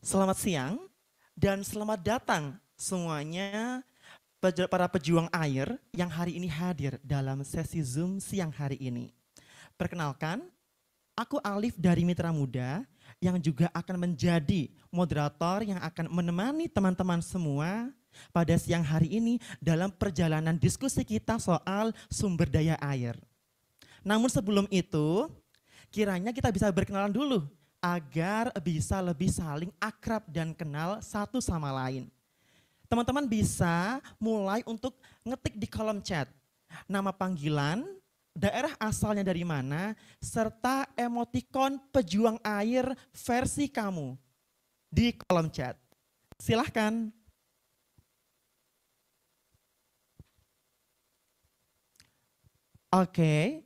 Selamat siang dan selamat datang semuanya para pejuang air yang hari ini hadir dalam sesi Zoom siang hari ini. Perkenalkan, aku Alif dari Mitra Muda yang juga akan menjadi moderator yang akan menemani teman-teman semua pada siang hari ini dalam perjalanan diskusi kita soal sumber daya air. Namun sebelum itu, kiranya kita bisa berkenalan dulu agar bisa lebih saling akrab dan kenal satu sama lain. Teman-teman bisa mulai untuk ngetik di kolom chat nama panggilan, daerah asalnya dari mana, serta emotikon pejuang air versi kamu di kolom chat. Silahkan. Oke,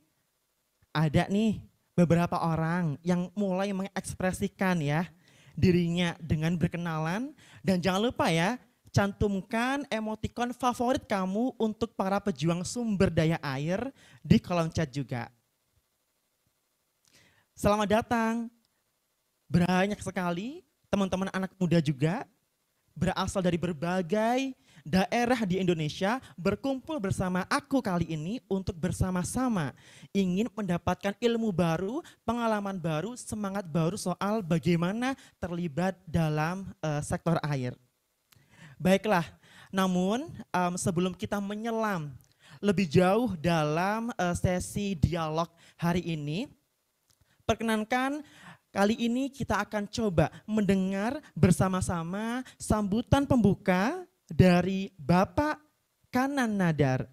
ada nih beberapa orang yang mulai mengekspresikan ya dirinya dengan berkenalan, dan jangan lupa ya, cantumkan emotikon favorit kamu untuk para pejuang sumber daya air di kolom chat juga. Selamat datang. Banyak sekali teman-teman anak muda juga berasal dari berbagai daerah di Indonesia berkumpul bersama aku kali ini untuk bersama-sama ingin mendapatkan ilmu baru, pengalaman baru, semangat baru soal bagaimana terlibat dalam sektor air. Baiklah, namun sebelum kita menyelam lebih jauh dalam sesi dialog hari ini, perkenankan kali ini kita akan coba mendengar bersama-sama sambutan pembuka dari Bapak Kanan Nadar,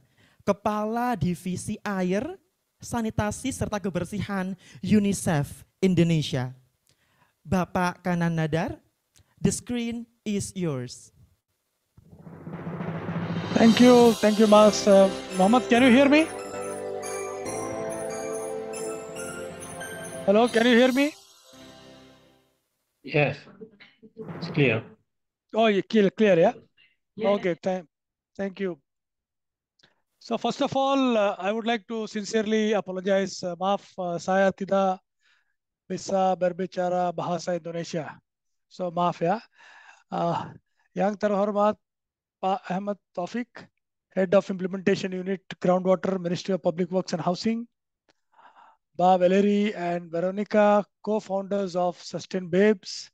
Kepala Divisi Air, Sanitasi serta Kebersihan UNICEF Indonesia. Bapak Kanan Nadar, the screen is yours. Thank you, Mas. Mohammed, can you hear me? Hello, can you hear me? Yes, it's clear. Oh, you clear, yeah? Okay, thank you. So first of all, I would like to sincerely apologize. Maaf, saya tidak bisa berbicara bahasa Indonesia. So maaf ya. Yang terhormat Pak Ahmad Taufik, Head of Implementation Unit, Groundwater, Ministry of Public Works and Housing. Ba Valerie and Veronica, co-founders of Sustain Babes.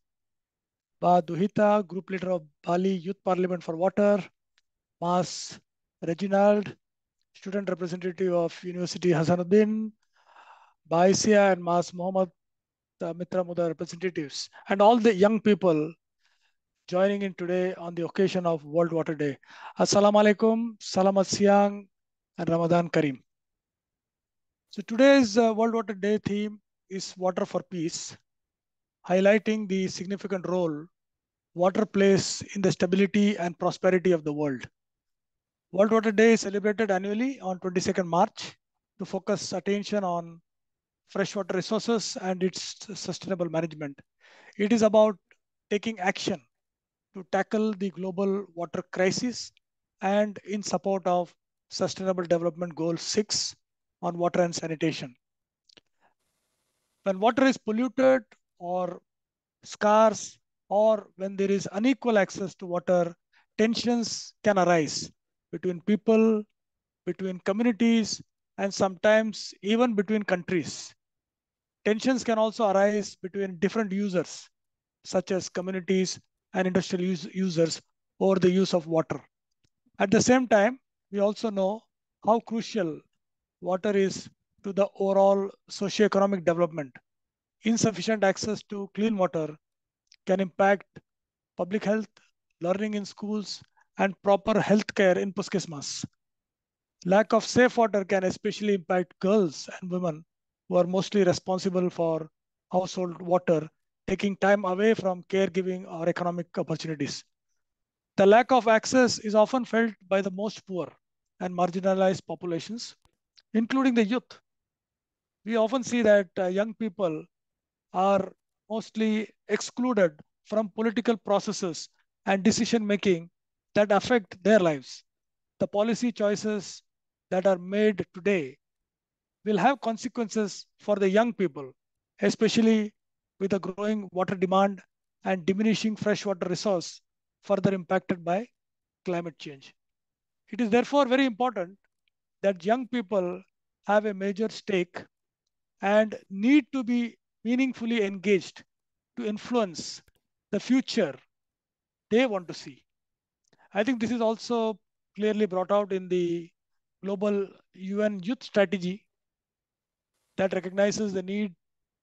Ba Duhita, Group Leader of Bali Youth Parliament for Water. Mas Reginald, Student Representative of University Hasanuddin. Ba Isia and Mas Mohammed, Mitra Muda representatives. And all the young people joining in today on the occasion of World Water Day. Assalamu alaikum, Salamat Siang, and Ramadan Kareem. So today's World Water Day theme is Water for Peace, highlighting the significant role water plays in the stability and prosperity of the world. World Water Day is celebrated annually on 22nd March to focus attention on freshwater resources and its sustainable management. It is about taking action to tackle the global water crisis and in support of Sustainable Development Goal 6 on water and sanitation. When water is polluted or scarce, or when there is unequal access to water, tensions can arise between people, between communities, and sometimes even between countries. Tensions can also arise between different users, such as communities and industrial users over the use of water. At the same time, we also know how crucial water is to the overall socioeconomic development. Insufficient access to clean water can impact public health, learning in schools, and proper health care in Puskesmas. Lack of safe water can especially impact girls and women who are mostly responsible for household water, taking time away from caregiving or economic opportunities. The lack of access is often felt by the most poor and marginalized populations, including the youth. We often see that young people are mostly excluded from political processes and decision making that affect their lives. The policy choices that are made today will have consequences for the young people, especially with the growing water demand and diminishing freshwater resource further impacted by climate change. It is therefore very important that young people have a major stake and need to be meaningfully engaged to influence the future they want to see. I think this is also clearly brought out in the global UN youth strategy that recognizes the need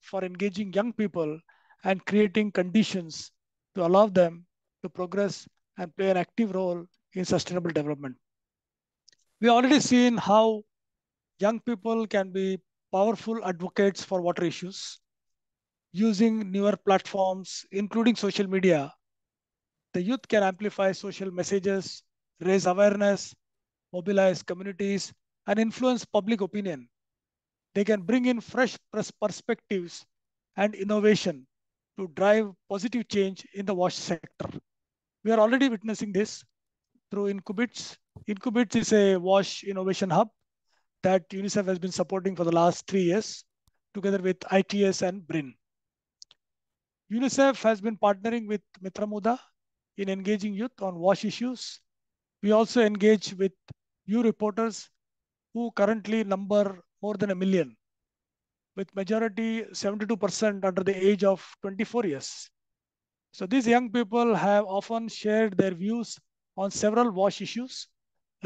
for engaging young people and creating conditions to allow them to progress and play an active role in sustainable development. We already seen how young people can be powerful advocates for water issues using newer platforms, including social media. The youth can amplify social messages, raise awareness, mobilize communities, and influence public opinion. They can bring in fresh perspectives and innovation to drive positive change in the WASH sector. We are already witnessing this through Incubits. Incubits is a WASH innovation hub that UNICEF has been supporting for the last 3 years, together with ITS and BRIN. UNICEF has been partnering with Mitra Muda in engaging youth on WASH issues. We also engage with youth reporters who currently number more than 1 million, with majority 72% under the age of 24 years. So these young people have often shared their views on several WASH issues,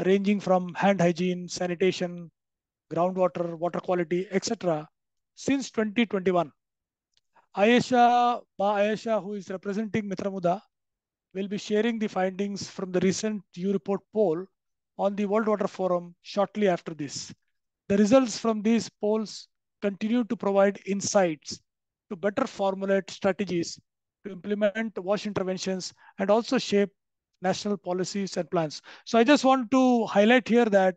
ranging from hand hygiene, sanitation, groundwater, water quality, etc. since 2021. Ayesha, who is representing Mitra Muda, will be sharing the findings from the recent U-Report poll on the World Water Forum shortly after this. The results from these polls continue to provide insights to better formulate strategies to implement WASH interventions and also shape national policies and plans. So I just want to highlight here that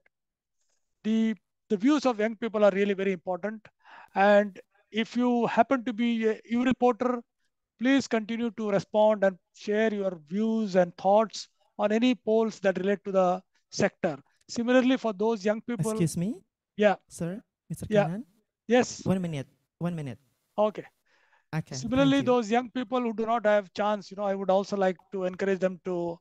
the views of young people are really very important. And if you happen to be a U-Reporter, please continue to respond and share your views and thoughts on any polls that relate to the sector. Similarly, for those young people. Excuse me? Yeah. Sir, Mr. Yeah. Kanan? Yes. 1 minute. 1 minute. Okay. Okay. Similarly, those young people who do not have chance, I would also like to encourage them to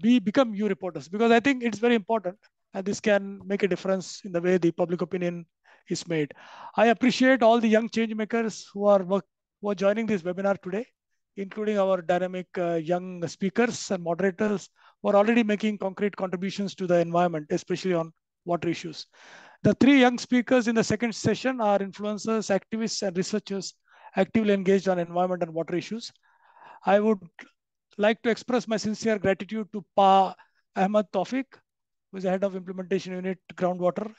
become U-Reporters, because I think it's very important and this can make a difference in the way the public opinion is made. I appreciate all the young change makers who are joining this webinar today, including our dynamic young speakers and moderators who are already making concrete contributions to the environment, especially on water issues. The 3 young speakers in the second session are influencers, activists, and researchers actively engaged on environment and water issues. I would like to express my sincere gratitude to Pa Ahmad Tawfiq, who is the head of implementation unit groundwater,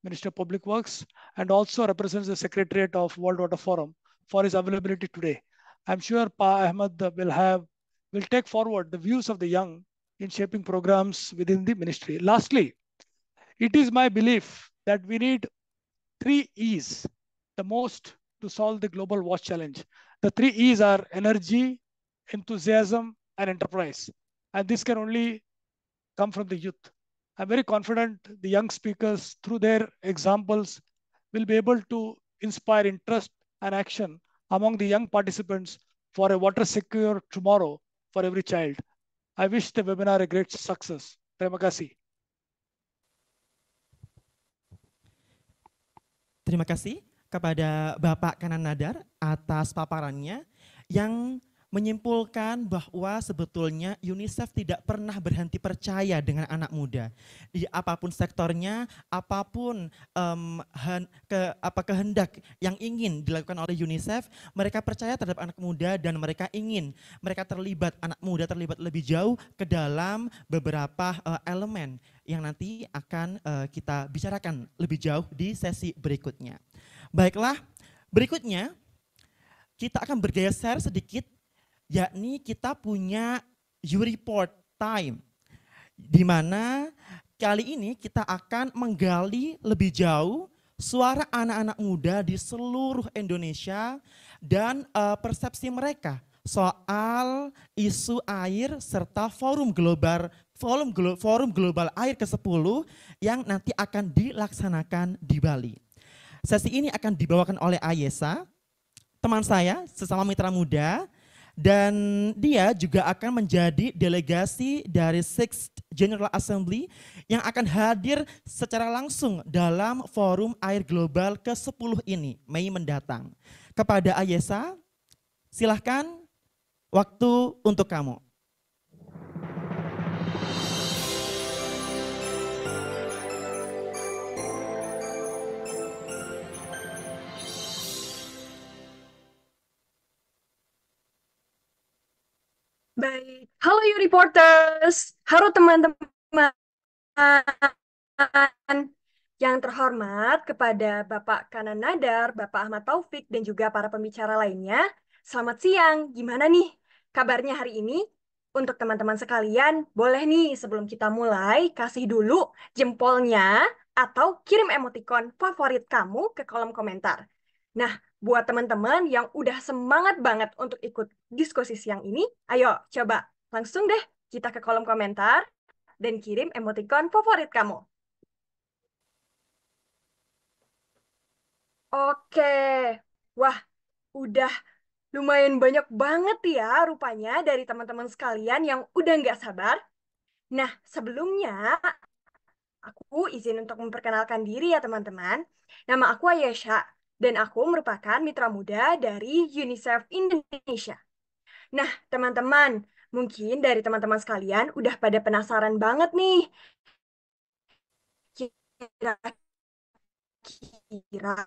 Minister of Public Works, and also represents the Secretariat of World Water Forum for his availability today. I'm sure Pa Ahmad will take forward the views of the young in shaping programs within the ministry. Lastly, it is my belief that we need 3 E's the most to solve the global WASH challenge. The 3 E's are energy, enthusiasm, and enterprise. And this can only come from the youth. I'm very confident the young speakers, through their examples, will be able to inspire interest and action among the young participants for a water secure tomorrow for every child. I wish the webinar a great success. Terima kasih. Terima kasih kepada Bapak Kanan Nadar atas paparannya yang menyimpulkan bahwa sebetulnya UNICEF tidak pernah berhenti percaya dengan anak muda. Di apapun sektornya, apapun kehendak yang ingin dilakukan oleh UNICEF, mereka percaya terhadap anak muda dan mereka ingin anak muda terlibat lebih jauh ke dalam beberapa elemen yang nanti akan kita bicarakan lebih jauh di sesi berikutnya. Baiklah, berikutnya kita akan bergeser sedikit, yakni kita punya U-Report time, di mana kali ini kita akan menggali lebih jauh suara anak-anak muda di seluruh Indonesia dan persepsi mereka soal isu air serta forum global air ke-10 yang nanti akan dilaksanakan di Bali. Sesi ini akan dibawakan oleh Ayesha, teman saya sesama mitra muda, Dan dia juga akan menjadi delegasi dari Sixth General Assembly yang akan hadir secara langsung dalam Forum Air Global ke-10 ini, Mei mendatang. Kepada Ayesa, silahkan waktu untuk kamu. Baik, halo you reporters, halo teman-teman. Yang terhormat kepada Bapak Kanan Nadar, Bapak Ahmad Taufik, dan juga para pembicara lainnya. Selamat siang, gimana nih kabarnya hari ini? Untuk teman-teman sekalian, boleh nih sebelum kita mulai, kasih dulu jempolnya atau kirim emoticon favorit kamu ke kolom komentar. Nah, buat teman-teman yang udah semangat banget untuk ikut diskusi siang ini, ayo coba langsung deh kita ke kolom komentar dan kirim emoticon favorit kamu. Oke, wah udah lumayan banyak banget ya rupanya dari teman-teman sekalian yang udah nggak sabar. Nah, sebelumnya aku izin untuk memperkenalkan diri ya teman-teman. Nama aku Ayesha dan aku merupakan mitra muda dari UNICEF Indonesia. Nah, teman-teman, mungkin dari teman-teman sekalian udah pada penasaran banget nih. Kira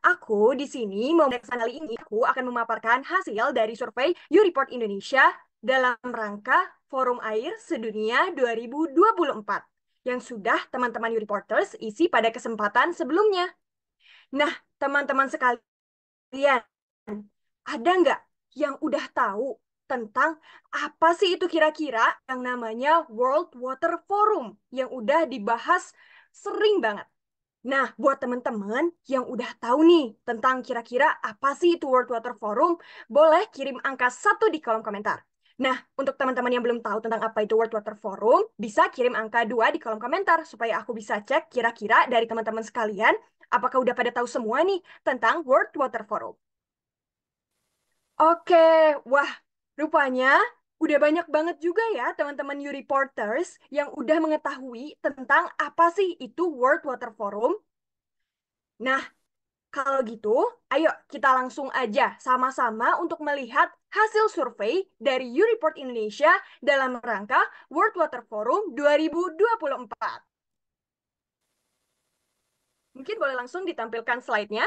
aku di sini kali ini aku akan memaparkan hasil dari survei YouReport Indonesia dalam rangka Forum Air Sedunia 2024 yang sudah teman-teman YouReporters isi pada kesempatan sebelumnya. Nah, teman-teman sekalian, ada nggak yang udah tahu tentang apa sih itu kira-kira yang namanya World Water Forum yang udah dibahas sering banget? Nah, buat teman-teman yang udah tahu nih tentang kira-kira apa sih itu World Water Forum, boleh kirim angka 1 di kolom komentar. Nah, untuk teman-teman yang belum tahu tentang apa itu World Water Forum, bisa kirim angka 2 di kolom komentar supaya aku bisa cek kira-kira dari teman-teman sekalian apakah udah pada tahu semua nih tentang World Water Forum. Oke, wah, rupanya udah banyak banget juga ya teman-teman You Reporters yang udah mengetahui tentang apa sih itu World Water Forum. Nah, kalau gitu, ayo kita langsung aja sama-sama untuk melihat hasil survei dari YouReport Indonesia dalam rangka World Water Forum 2024. Mungkin boleh langsung ditampilkan slide-nya.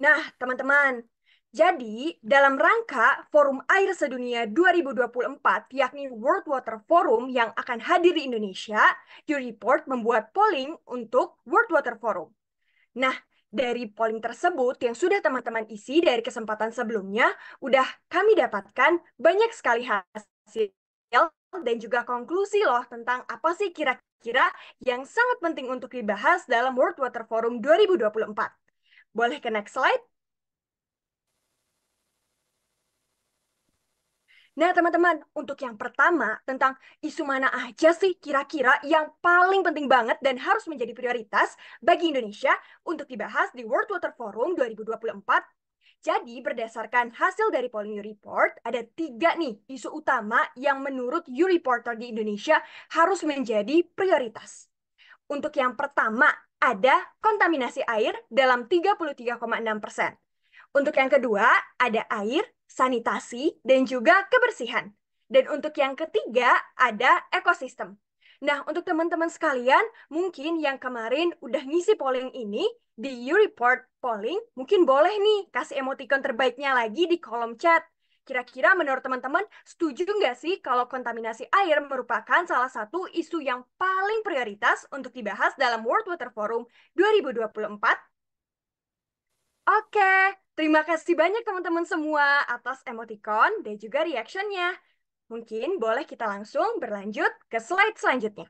Nah, teman-teman, jadi dalam rangka Forum Air Sedunia 2024, yakni World Water Forum yang akan hadir di Indonesia, YouReport membuat polling untuk World Water Forum. Nah, dari polling tersebut yang sudah teman-teman isi dari kesempatan sebelumnya, udah kami dapatkan banyak sekali hasil dan juga konklusi loh tentang apa sih kira-kira yang sangat penting untuk dibahas dalam World Water Forum 2024. Boleh ke next slide? Nah, teman-teman, untuk yang pertama, tentang isu mana aja sih kira-kira yang paling penting banget dan harus menjadi prioritas bagi Indonesia untuk dibahas di World Water Forum 2024. Jadi, berdasarkan hasil dari polling YouReport, ada 3 nih isu utama yang menurut YouReporter di Indonesia harus menjadi prioritas. Untuk yang pertama, ada kontaminasi air dalam 33,6%. Untuk yang kedua, ada air, sanitasi, dan juga kebersihan. Dan untuk yang ketiga, ada ekosistem. Nah, untuk teman-teman sekalian, mungkin yang kemarin udah ngisi polling ini, di YouReport polling, mungkin boleh nih kasih emoticon terbaiknya lagi di kolom chat. Kira-kira menurut teman-teman, setuju nggak sih kalau kontaminasi air merupakan salah satu isu yang paling prioritas untuk dibahas dalam World Water Forum 2024? Oke, terima kasih banyak teman-teman semua atas emoticon dan juga reaction-nya. Mungkin boleh kita langsung berlanjut ke slide selanjutnya.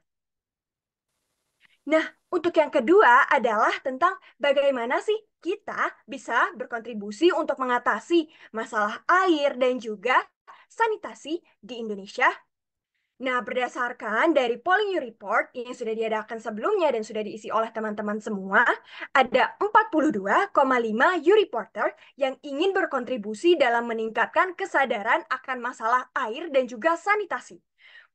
Nah, untuk yang kedua adalah tentang bagaimana sih kita bisa berkontribusi untuk mengatasi masalah air dan juga sanitasi di Indonesia. Nah, berdasarkan dari polling report yang sudah diadakan sebelumnya dan sudah diisi oleh teman-teman semua, ada 42,5 reporter yang ingin berkontribusi dalam meningkatkan kesadaran akan masalah air dan juga sanitasi.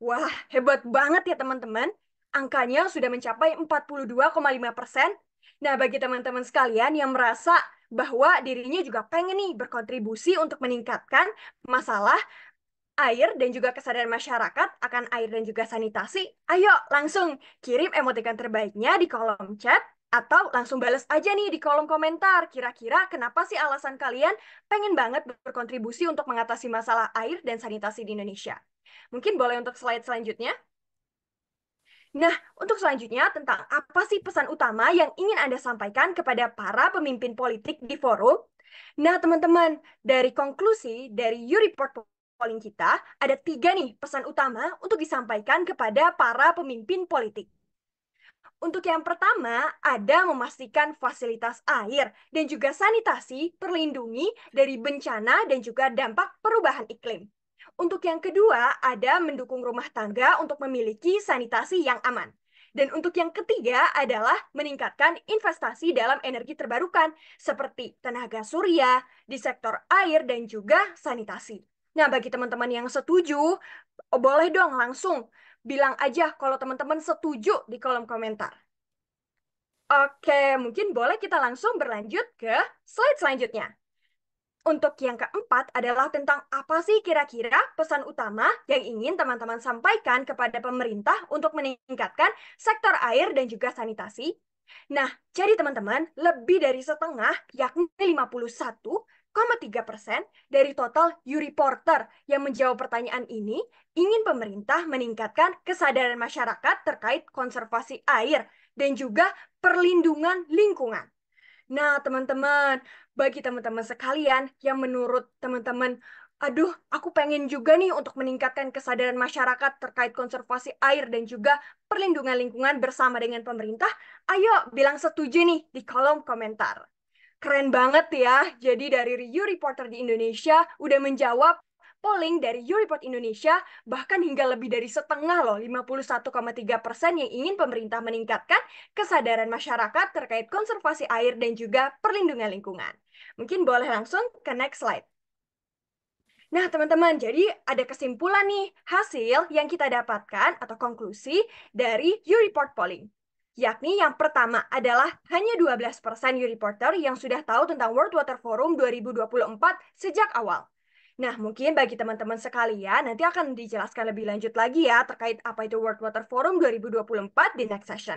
Wah, hebat banget ya teman-teman. Angkanya sudah mencapai 42,5%. Nah, bagi teman-teman sekalian yang merasa bahwa dirinya juga pengen nih berkontribusi untuk meningkatkan masalah air dan juga kesadaran masyarakat akan air dan juga sanitasi, ayo langsung kirim emoticon terbaiknya di kolom chat atau langsung balas aja nih di kolom komentar. Kira-kira kenapa sih alasan kalian pengen banget berkontribusi untuk mengatasi masalah air dan sanitasi di Indonesia? Mungkin boleh untuk slide selanjutnya. Nah, untuk selanjutnya tentang apa sih pesan utama yang ingin Anda sampaikan kepada para pemimpin politik di forum? Nah, teman-teman, dari konklusi dari YouReport polling kita, ada 3 nih pesan utama untuk disampaikan kepada para pemimpin politik. Untuk yang pertama, ada memastikan fasilitas air dan juga sanitasi terlindungi dari bencana dan juga dampak perubahan iklim. Untuk yang kedua, ada mendukung rumah tangga untuk memiliki sanitasi yang aman. Dan untuk yang ketiga adalah meningkatkan investasi dalam energi terbarukan, seperti tenaga surya, di sektor air, dan juga sanitasi. Nah, bagi teman-teman yang setuju, boleh dong langsung bilang aja kalau teman-teman setuju di kolom komentar. Oke, mungkin boleh kita langsung berlanjut ke slide selanjutnya. Untuk yang keempat adalah tentang apa sih kira-kira pesan utama yang ingin teman-teman sampaikan kepada pemerintah untuk meningkatkan sektor air dan juga sanitasi. Nah, jadi teman-teman, lebih dari setengah, yakni 51,3% dari total YouReporter yang menjawab pertanyaan ini ingin pemerintah meningkatkan kesadaran masyarakat terkait konservasi air dan juga perlindungan lingkungan. Nah, teman-teman, bagi teman-teman sekalian yang menurut teman-teman, aduh, aku pengen juga nih untuk meningkatkan kesadaran masyarakat terkait konservasi air dan juga perlindungan lingkungan bersama dengan pemerintah, ayo bilang setuju nih di kolom komentar. Keren banget ya, jadi dari YouReporter di Indonesia udah menjawab polling dari YouReport Indonesia, bahkan hingga lebih dari setengah loh, 51,3% yang ingin pemerintah meningkatkan kesadaran masyarakat terkait konservasi air dan juga perlindungan lingkungan. Mungkin boleh langsung ke next slide. Nah, teman-teman, jadi ada kesimpulan nih, hasil yang kita dapatkan atau konklusi dari YouReport polling. Yakni yang pertama adalah hanya 12% YouReporter yang sudah tahu tentang World Water Forum 2024 sejak awal. Nah, mungkin bagi teman-teman sekalian, nanti akan dijelaskan lebih lanjut lagi ya terkait apa itu World Water Forum 2024 di next session.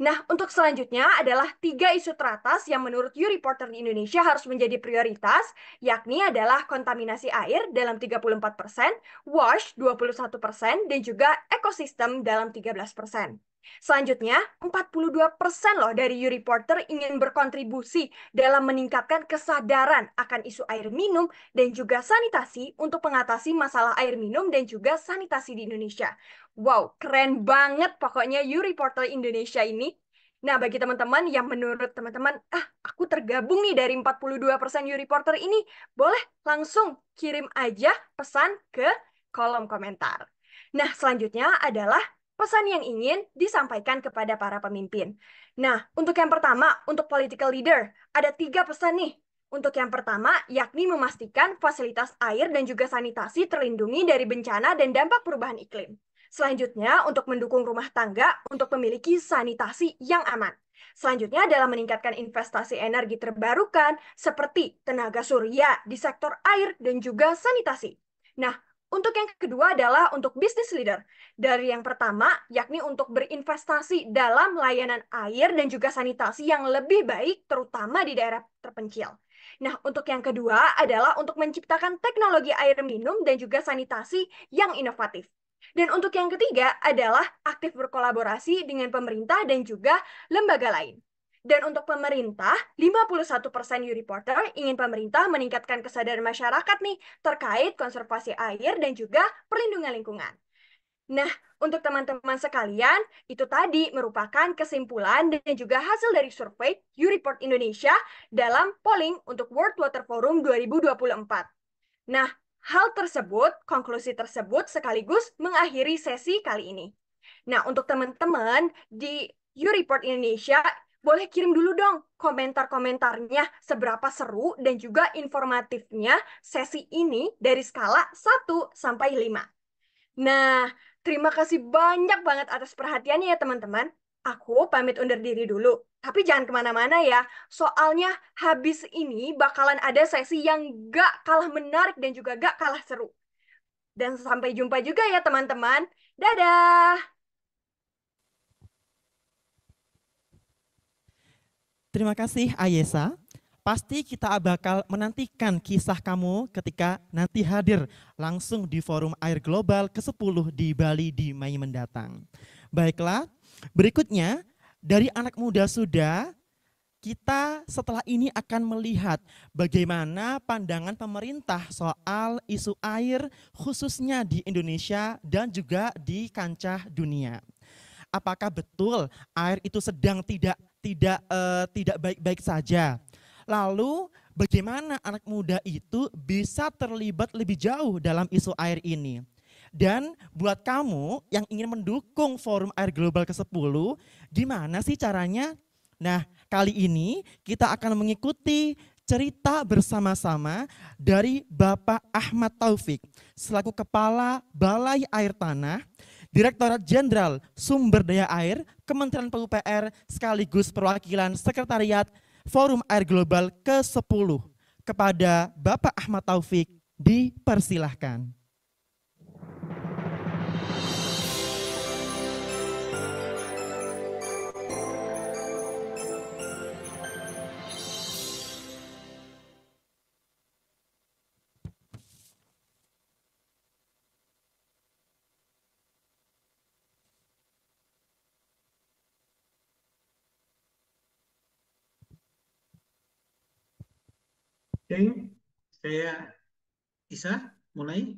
Nah, untuk selanjutnya adalah 3 isu teratas yang menurut YouReporter di Indonesia harus menjadi prioritas, yakni adalah kontaminasi air dalam 34%, wash 21%, dan juga ekosistem dalam 13%. Selanjutnya, 42% loh dari YouReporter ingin berkontribusi dalam meningkatkan kesadaran akan isu air minum dan juga sanitasi untuk mengatasi masalah air minum dan juga sanitasi di Indonesia. Wow, keren banget pokoknya YouReporter Indonesia ini. Nah, bagi teman-teman yang menurut teman-teman, aku tergabung nih dari 42% YouReporter ini, boleh langsung kirim aja pesan ke kolom komentar. Nah, selanjutnya adalah pesan yang ingin disampaikan kepada para pemimpin. Nah, untuk yang pertama, untuk political leader, ada 3 pesan nih. Untuk yang pertama, yakni memastikan fasilitas air dan juga sanitasi terlindungi dari bencana dan dampak perubahan iklim. Selanjutnya, untuk mendukung rumah tangga untuk memiliki sanitasi yang aman. Selanjutnya adalah meningkatkan investasi energi terbarukan seperti tenaga surya di sektor air dan juga sanitasi. Nah, untuk yang kedua adalah untuk business leader. Dari yang pertama, yakni untuk berinvestasi dalam layanan air dan juga sanitasi yang lebih baik, terutama di daerah terpencil. Nah, untuk yang kedua adalah untuk menciptakan teknologi air minum dan juga sanitasi yang inovatif. Dan untuk yang ketiga adalah aktif berkolaborasi dengan pemerintah dan juga lembaga lain. Dan untuk pemerintah, 51% YouReporter ingin pemerintah meningkatkan kesadaran masyarakat nih terkait konservasi air dan juga perlindungan lingkungan. Nah, untuk teman-teman sekalian, itu tadi merupakan kesimpulan dan juga hasil dari survei YouReport Indonesia dalam polling untuk World Water Forum 2024. Nah, hal tersebut, konklusi tersebut sekaligus mengakhiri sesi kali ini. Nah, untuk teman-teman di YouReport Indonesia, boleh kirim dulu dong komentar-komentarnya seberapa seru dan juga informatifnya sesi ini dari skala 1 sampai 5. Nah, terima kasih banyak banget atas perhatiannya ya teman-teman. Aku pamit undur diri dulu. Tapi jangan kemana-mana ya. Soalnya habis ini bakalan ada sesi yang gak kalah menarik dan juga gak kalah seru. Dan sampai jumpa juga ya teman-teman. Dadah! Terima kasih Ayesa. Pasti kita bakal menantikan kisah kamu ketika nanti hadir langsung di Forum Air Global ke-10 di Bali di Mei mendatang. Baiklah, berikutnya dari anak muda sudah, kita setelah ini akan melihat bagaimana pandangan pemerintah soal isu air khususnya di Indonesia dan juga di kancah dunia. Apakah betul air itu sedang tidak baik-baik saja? Lalu bagaimana anak muda itu bisa terlibat lebih jauh dalam isu air ini? Dan buat kamu yang ingin mendukung Forum Air Global ke-10, gimana sih caranya? Nah, kali ini kita akan mengikuti cerita bersama-sama dari Bapak Ahmad Taufik selaku Kepala Balai Air Tanah, Direktorat Jenderal Sumber Daya Air, Kementerian PUPR, sekaligus perwakilan Sekretariat Forum Air Global ke-10. Kepada Bapak Ahmad Taufik, dipersilahkan. Oke, saya bisa mulai.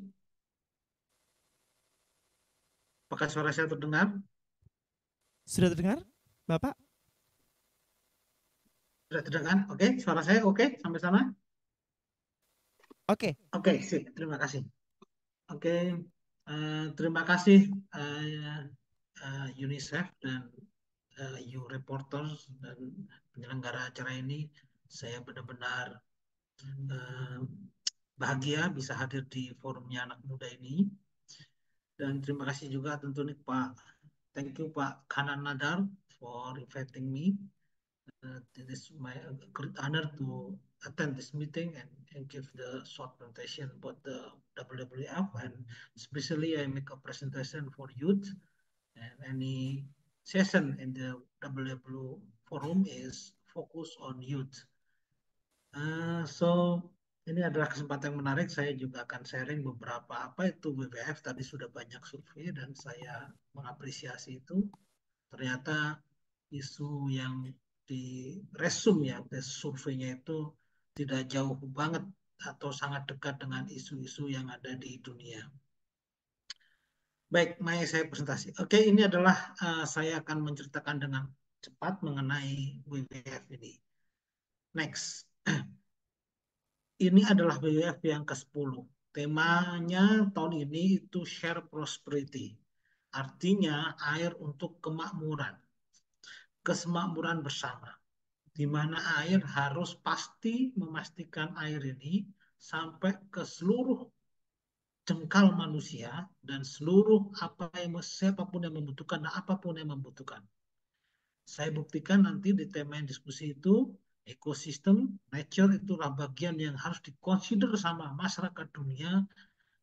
Apakah suara saya terdengar? Sudah terdengar, Bapak? Sudah terdengar? Oke, suara saya oke sampai sana? Oke. Oke, sip. Terima kasih. Oke, terima kasih UNICEF dan You Reporters dan penyelenggara acara ini. Saya benar-benar bahagia bisa hadir di forumnya anak muda ini. Dan terima kasih juga tentu nih thank you Pak Kanan Nadar for inviting me. It is my great honor to attend this meeting and give the short presentation about the WWF, and especially I make a presentation for youth, and any session in the WWF forum is focused on youth. So ini adalah kesempatan yang menarik. Saya juga akan sharing beberapa apa itu WWF. Tadi sudah banyak survei dan saya mengapresiasi itu. Ternyata isu yang di resume ya, surveinya itu tidak jauh banget atau sangat dekat dengan isu-isu yang ada di dunia. Baik, mari saya presentasi. Oke, ini adalah saya akan menceritakan dengan cepat mengenai WWF ini. Next. Ini adalah WWF yang ke-10. Temanya tahun ini itu Share Prosperity. Artinya air untuk kemakmuran. Kesemakmuran bersama. Di mana air harus pasti memastikan air ini sampai ke seluruh jengkal manusia dan seluruh siapapun yang membutuhkan dan apapun yang membutuhkan. Saya buktikan nanti di tema yang diskusi itu, ekosistem, nature itulah bagian yang harus dikonsider sama masyarakat dunia,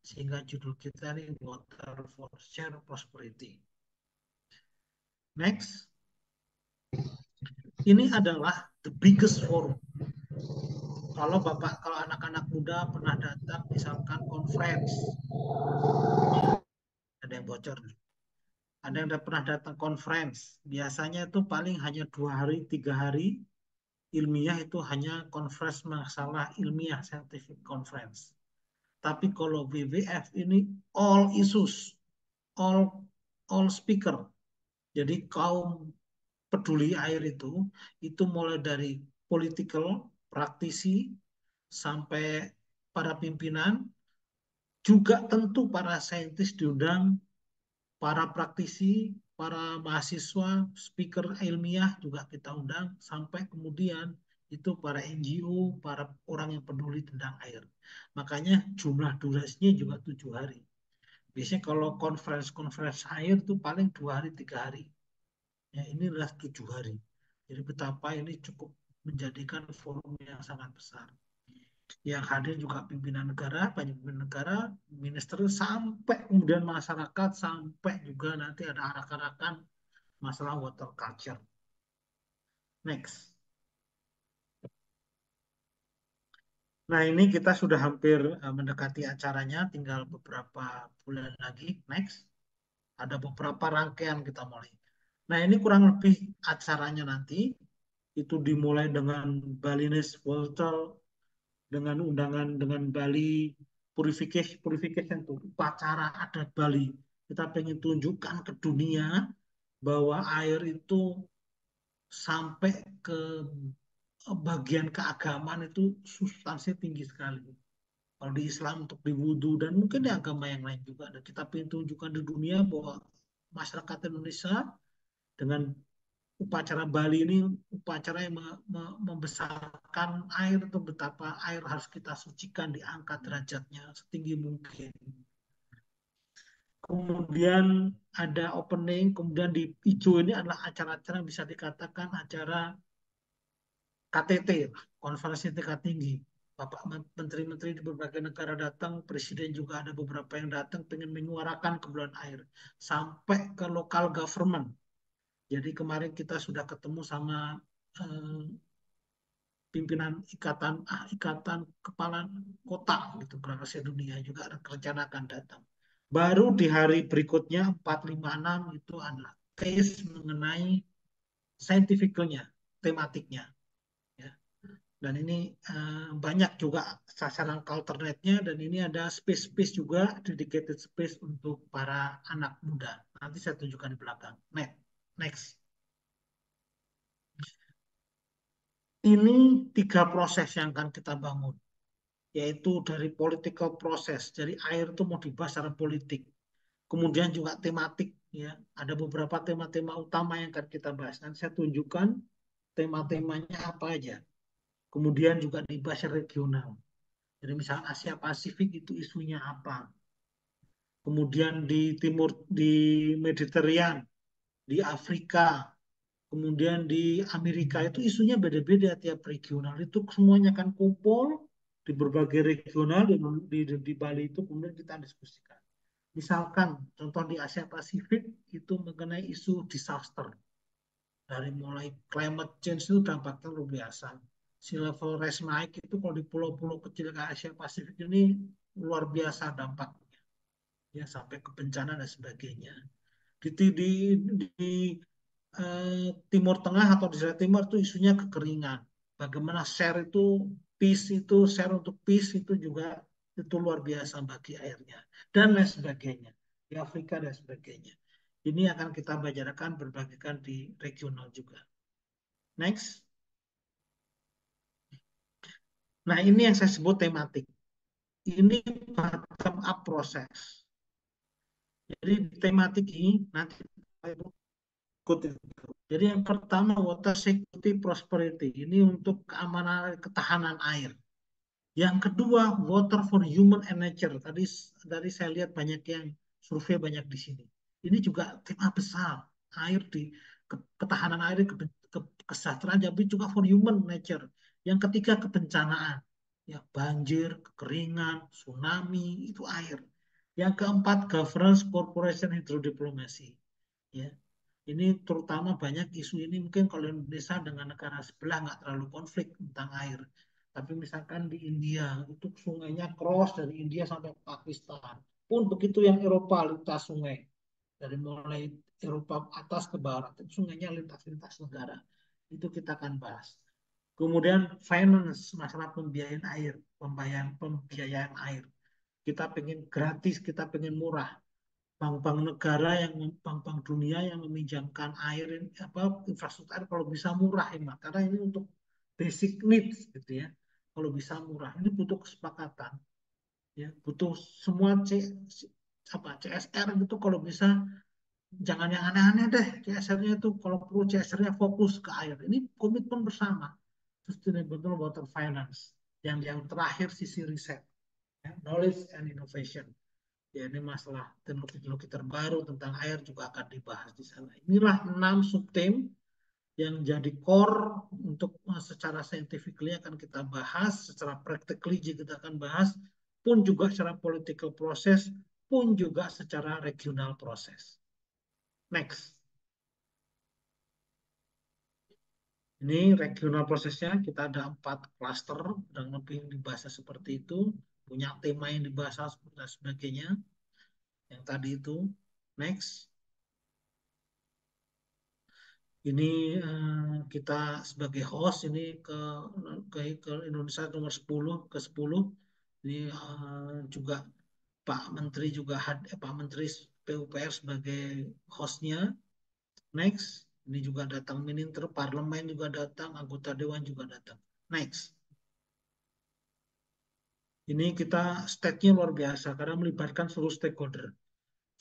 sehingga judul kita ini Water for Share Prosperity. Next. Ini adalah the biggest forum. Kalau anak-anak muda pernah datang misalkan conference, ada yang bocor nih. Ada yang pernah datang conference, biasanya itu paling hanya 2 hari, 3 hari, ilmiah itu hanya conference masalah ilmiah, scientific conference. Tapi kalau WWF ini all issues, all speaker. Jadi kaum peduli air itu mulai dari political, praktisi, sampai para pimpinan, Juga tentu para saintis diundang, para praktisi, para mahasiswa, speaker ilmiah juga kita undang, sampai kemudian itu para NGO, para orang yang peduli tentang air. Makanya jumlah durasinya juga 7 hari. Biasanya kalau conference air itu paling 2 hari, 3 hari. Ya, ini adalah 7 hari. Jadi betapa ini cukup menjadikan forum yang sangat besar. Yang hadir juga pimpinan negara, banyak pimpinan negara, minister, sampai kemudian masyarakat, sampai juga nanti ada arak-arakan masalah water culture. Next. Nah, ini kita sudah hampir mendekati acaranya, tinggal beberapa bulan lagi. Next. Ada beberapa rangkaian kita mulai. Nah, ini kurang lebih acaranya nanti. Itu dimulai dengan Balinese Water, dengan undangan dengan Bali purification itu upacara adat Bali. Kita pengen tunjukkan ke dunia bahwa air itu sampai ke bagian keagamaan itu substansinya tinggi sekali. Kalau di Islam untuk di wudhu dan mungkin di agama yang lain juga. Dan kita pengen tunjukkan di dunia bahwa masyarakat Indonesia dengan upacara Bali ini upacara yang membesarkan air, atau betapa air harus kita sucikan, diangkat derajatnya setinggi mungkin. Kemudian ada opening, kemudian di hijau ini adalah acara-acara yang bisa dikatakan acara KTT, konferensi tingkat tinggi. Bapak menteri-menteri di berbagai negara datang, presiden juga ada beberapa yang datang pengen menyuarakan keperluan air sampai ke local government. Jadi kemarin kita sudah ketemu sama pimpinan ikatan kepala kota gitu, se dunia juga ada rencana akan datang. Baru di hari berikutnya 4, 5, 6 itu adalah case mengenai scientificalnya, tematiknya. Ya. Dan ini banyak juga sasaran alternate-nya, dan ini ada space juga, dedicated space untuk para anak muda. Nanti saya tunjukkan di belakang. Next. Ini 3 proses yang akan kita bangun, yaitu dari political process, dari air itu mau dibahas secara politik. Kemudian juga tematik, ya, ada beberapa tema-tema utama yang akan kita bahas. Nanti saya tunjukkan tema-temanya apa aja. Kemudian juga dibahas regional. Jadi misalnya Asia Pasifik itu isunya apa. Kemudian di timur, di Mediterranean, di Afrika, kemudian di Amerika itu isunya beda-beda tiap regional. Itu semuanya akan kumpul di berbagai regional di Bali itu kemudian kita diskusikan. Misalkan contoh di Asia Pasifik itu mengenai isu disaster. Dari mulai climate change itu dampaknya luar biasa. Sea level rise naik itu kalau di pulau-pulau kecil ke Asia Pasifik ini luar biasa dampaknya. Ya, sampai ke bencana dan sebagainya. Di Timur Tengah atau di Asia Timur itu isunya kekeringan. Bagaimana share itu, peace itu, share untuk peace itu juga itu luar biasa bagi airnya. Dan lain sebagainya. Di Afrika dan sebagainya. Ini akan kita bicarakan, berbagikan di regional juga. Next. Nah, ini yang saya sebut tematik. Ini bottom up proses. Jadi tematik ini nanti ikuti. Jadi yang pertama water security prosperity, ini untuk keamanan ketahanan air. Yang kedua water for human and nature. Tadi saya lihat banyak yang survei banyak di sini. Ini juga tema besar, air di ketahanan air, kesejahteraan, tapi juga for human nature. Yang ketiga kebencanaan, ya banjir, kekeringan, tsunami itu air. Yang keempat governance, corporation, hydrodiplomacy. Ya, ini terutama banyak isu ini mungkin kalau Indonesia dengan negara sebelah nggak terlalu konflik tentang air. Tapi misalkan di India itu sungainya cross dari India sampai Pakistan. Pun begitu yang Eropa lintas sungai. Dari mulai Eropa atas ke barat, itu sungainya lintas-lintas negara. Itu kita akan bahas. Kemudian finance, masalah pembiayaan air, pembiayaan air. Kita pengen gratis, kita pengen murah. Bank-bank negara yang bank-bank dunia yang meminjamkan air infrastruktur air kalau bisa murah, hemat, karena ini untuk basic needs gitu ya. Kalau bisa murah, ini butuh kesepakatan. Ya, butuh semua CSR gitu kalau bisa jangan yang aneh-aneh deh CSR-nya itu, kalau perlu CSR-nya fokus ke air. Ini komitmen bersama Sustainable Water Finance. Yang terakhir sisi riset, ya, knowledge and innovation. Ya, ini masalah teknologi terbaru tentang air juga akan dibahas di sana. Inilah 6 subtem yang jadi core untuk secara scientifically akan kita bahas, secara practically juga kita akan bahas, pun juga secara political proses, pun juga secara regional proses. Next. Ini regional prosesnya, kita ada 4 klaster, kurang lebih dibahas seperti itu, punya tema yang dibahas dan sebagainya. Yang tadi itu, next. Ini kita sebagai host ini ke Indonesia nomor 10 ke 10. Ini juga Pak Menteri juga Pak Menteri PUPR sebagai hostnya. Next. Ini juga datang minister, parlemen juga datang, anggota dewan juga datang. Next. Ini kita stage-nya luar biasa karena melibatkan seluruh stakeholder.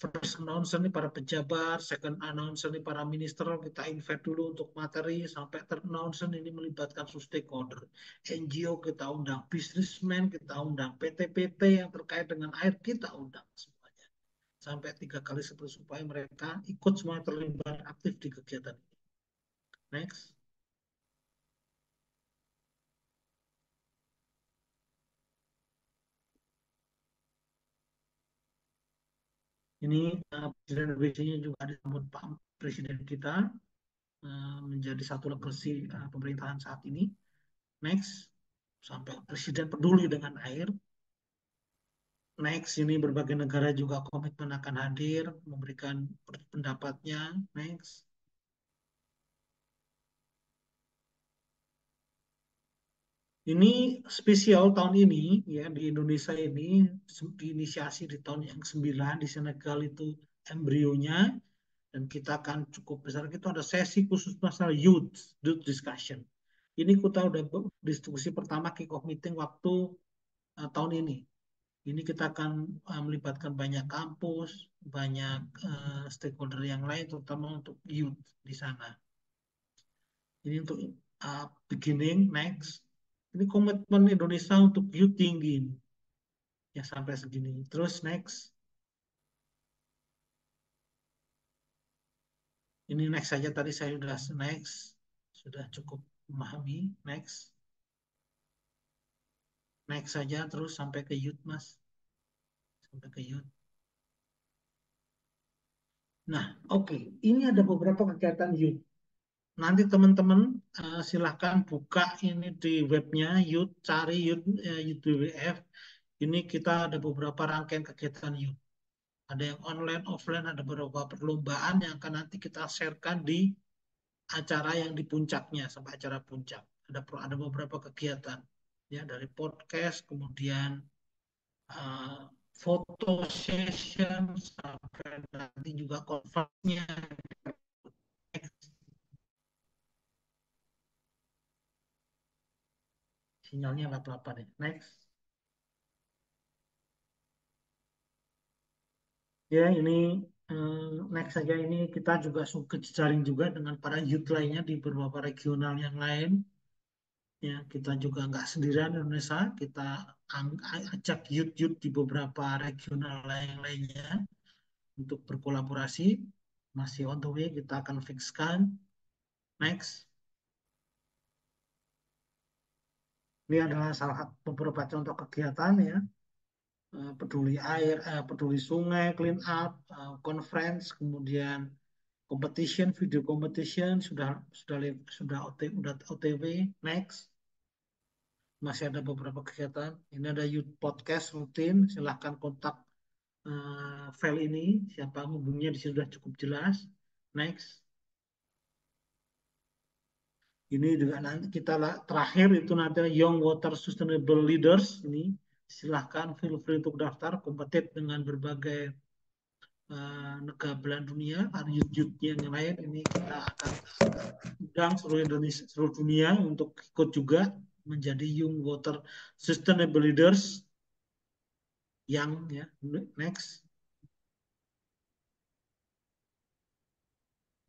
First announcer ini para pejabat, second announcer ini para minister, kita invite dulu untuk materi, sampai third announcer ini melibatkan seluruh stakeholder. NGO kita undang, businessman kita undang, PT-PT yang terkait dengan air kita undang semuanya. Sampai 3 kali supaya mereka ikut semua terlibat aktif di kegiatan ini. Next. Ini Presiden Indonesia juga disambut Pak Presiden kita menjadi satu legacy pemerintahan saat ini. Next, sampai Presiden peduli dengan air. Next, ini berbagai negara juga komitmen akan hadir, memberikan pendapatnya. Next. Ini spesial tahun ini ya, di Indonesia ini diinisiasi di tahun yang 9, di Senegal itu embrionya, dan kita akan cukup besar. Itu ada sesi khusus masalah youth discussion. Ini kita udah diskusi pertama kick-off meeting waktu tahun ini. Ini kita akan melibatkan banyak kampus, banyak stakeholder yang lain, terutama untuk youth di sana. Ini untuk beginning, next. Ini komitmen Indonesia untuk youth tinggi. Ya, sampai segini. Terus next. Ini next saja, tadi saya sudah next. Sudah cukup memahami. Next. Next saja, terus sampai ke youth, Mas. Sampai ke youth. Nah, oke. Ini ada beberapa kegiatan youth. Nanti teman-teman silahkan buka ini di webnya youth, cari youth WWF. Ini kita ada beberapa rangkaian kegiatan youth. Ada yang online, offline, ada beberapa perlombaan yang akan nanti kita sharekan di acara yang di puncaknya, sampai acara puncak. Ada beberapa kegiatan ya, dari podcast, kemudian foto session, sampai nanti juga conference-nya. Sinyalnya apa-apa nih. Next. Ya, ini next saja, ini kita juga suka jejaring juga dengan para youth lainnya di beberapa regional yang lain. Ya, kita juga nggak sendirian Indonesia, kita ajak youth di beberapa regional lainnya untuk berkolaborasi. Masih on the way, kita akan fixkan. Next. Ini adalah salah satu beberapa contoh kegiatan ya. Peduli air, peduli sungai, clean up, conference, kemudian competition, video competition sudah OTW. Next. Masih ada beberapa kegiatan. Ini ada youth podcast rutin. Silahkan kontak file ini. Siapa hubunginya di sini sudah cukup jelas. Next. Ini juga nanti kita terakhir itu nanti Young Water Sustainable Leaders. Ini silahkan feel free untuk daftar, kompetitif dengan berbagai negara belahan dunia, ada youth yang lain. Ini kita akan undang seluruh Indonesia, seluruh dunia untuk ikut juga menjadi Young Water Sustainable Leaders. Yang ya, next.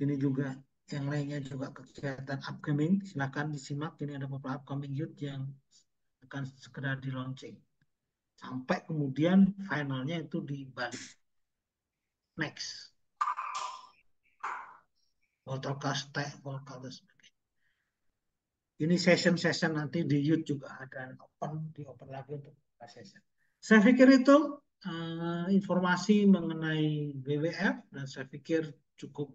Ini juga yang lainnya juga kegiatan upcoming. Silakan disimak. Ini ada beberapa upcoming youth yang akan segera di launching. Sampai kemudian finalnya itu di Bali. Next. Watercast, dan sebagainya. Ini session-session nanti di youth juga ada open lagi untuk session. Saya pikir itu informasi mengenai WWF dan saya pikir cukup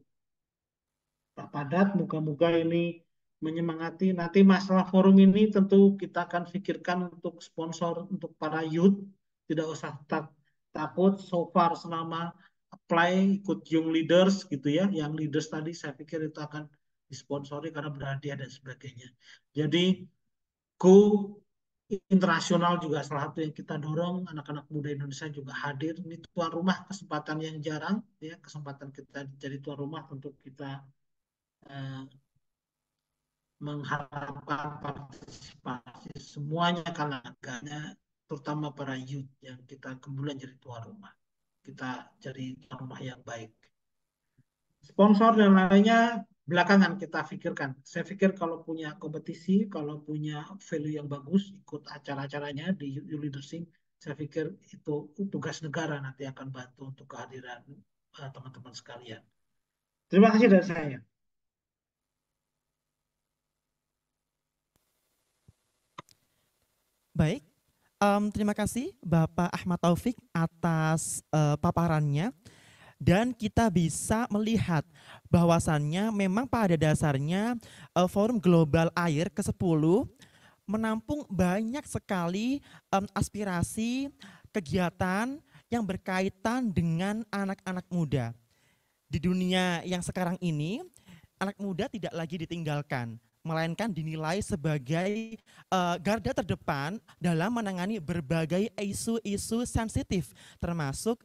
padat. Moga-moga ini menyemangati. Nanti masalah forum ini tentu kita akan pikirkan untuk sponsor untuk para youth. Tidak usah takut. So far selama apply ikut Young Leaders gitu ya, yang leaders tadi saya pikir itu akan disponsori karena berhadiah dan sebagainya. Jadi go internasional juga salah satu yang kita dorong. Anak-anak muda Indonesia juga hadir. Ini tuan rumah, kesempatan yang jarang ya, kesempatan kita jadi tuan rumah untuk kita mengharapkan partisipasi semuanya kalangan, terutama para youth yang kita kemudian jadi tuan rumah. Kita jadi tuan rumah yang baik. Sponsor dan lainnya belakangan kita pikirkan. Saya pikir kalau punya kompetisi, kalau punya value yang bagus, ikut acara-acaranya di Youth Leadership, saya pikir itu tugas negara nanti akan bantu untuk kehadiran teman-teman sekalian. Terima kasih dari saya. Baik, terima kasih Bapak Ahmad Taufik atas paparannya. Dan kita bisa melihat bahwasannya memang pada dasarnya Forum Global Air ke-10 menampung banyak sekali aspirasi kegiatan yang berkaitan dengan anak-anak muda. Di dunia yang sekarang ini, anak muda tidak lagi ditinggalkan, melainkan dinilai sebagai garda terdepan dalam menangani berbagai isu-isu sensitif, termasuk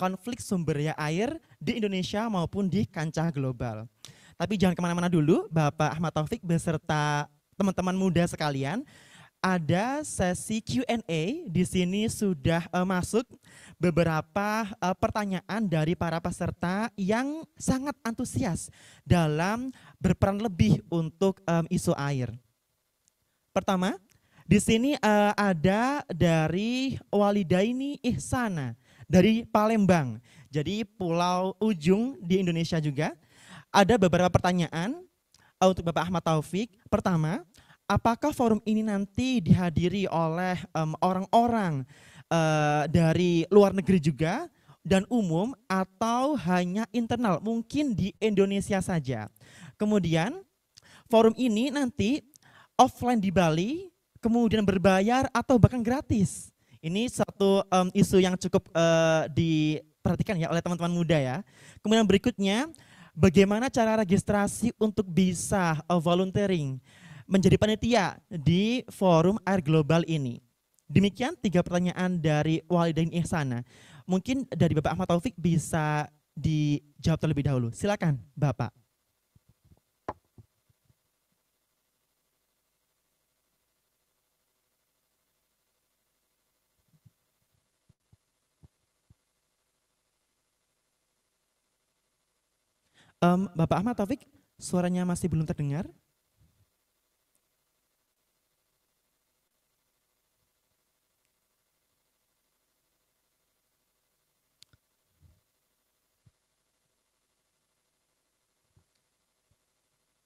konflik sumber daya air di Indonesia maupun di kancah global. Tapi jangan kemana-mana dulu, Bapak Ahmad Taufik beserta teman-teman muda sekalian. Ada sesi Q&A, di sini sudah masuk beberapa pertanyaan dari para peserta yang sangat antusias dalam berperan lebih untuk isu air. Pertama, di sini ada dari Walidaini Ihsana dari Palembang. Jadi Pulau Ujung di Indonesia juga. Ada beberapa pertanyaan untuk Bapak Ahmad Taufik. Pertama, apakah forum ini nanti dihadiri oleh orang-orang dari luar negeri juga dan umum atau hanya internal, mungkin di Indonesia saja. Kemudian forum ini nanti offline di Bali, kemudian berbayar atau bahkan gratis. Ini satu isu yang cukup diperhatikan ya oleh teman-teman muda ya. Kemudian berikutnya, bagaimana cara registrasi untuk bisa volunteering menjadi panitia di Forum Air Global ini. Demikian 3 pertanyaan dari Walidain Ihsana. Mungkin dari Bapak Ahmad Taufik bisa dijawab terlebih dahulu. Silakan Bapak. Bapak Ahmad Taufik, suaranya masih belum terdengar.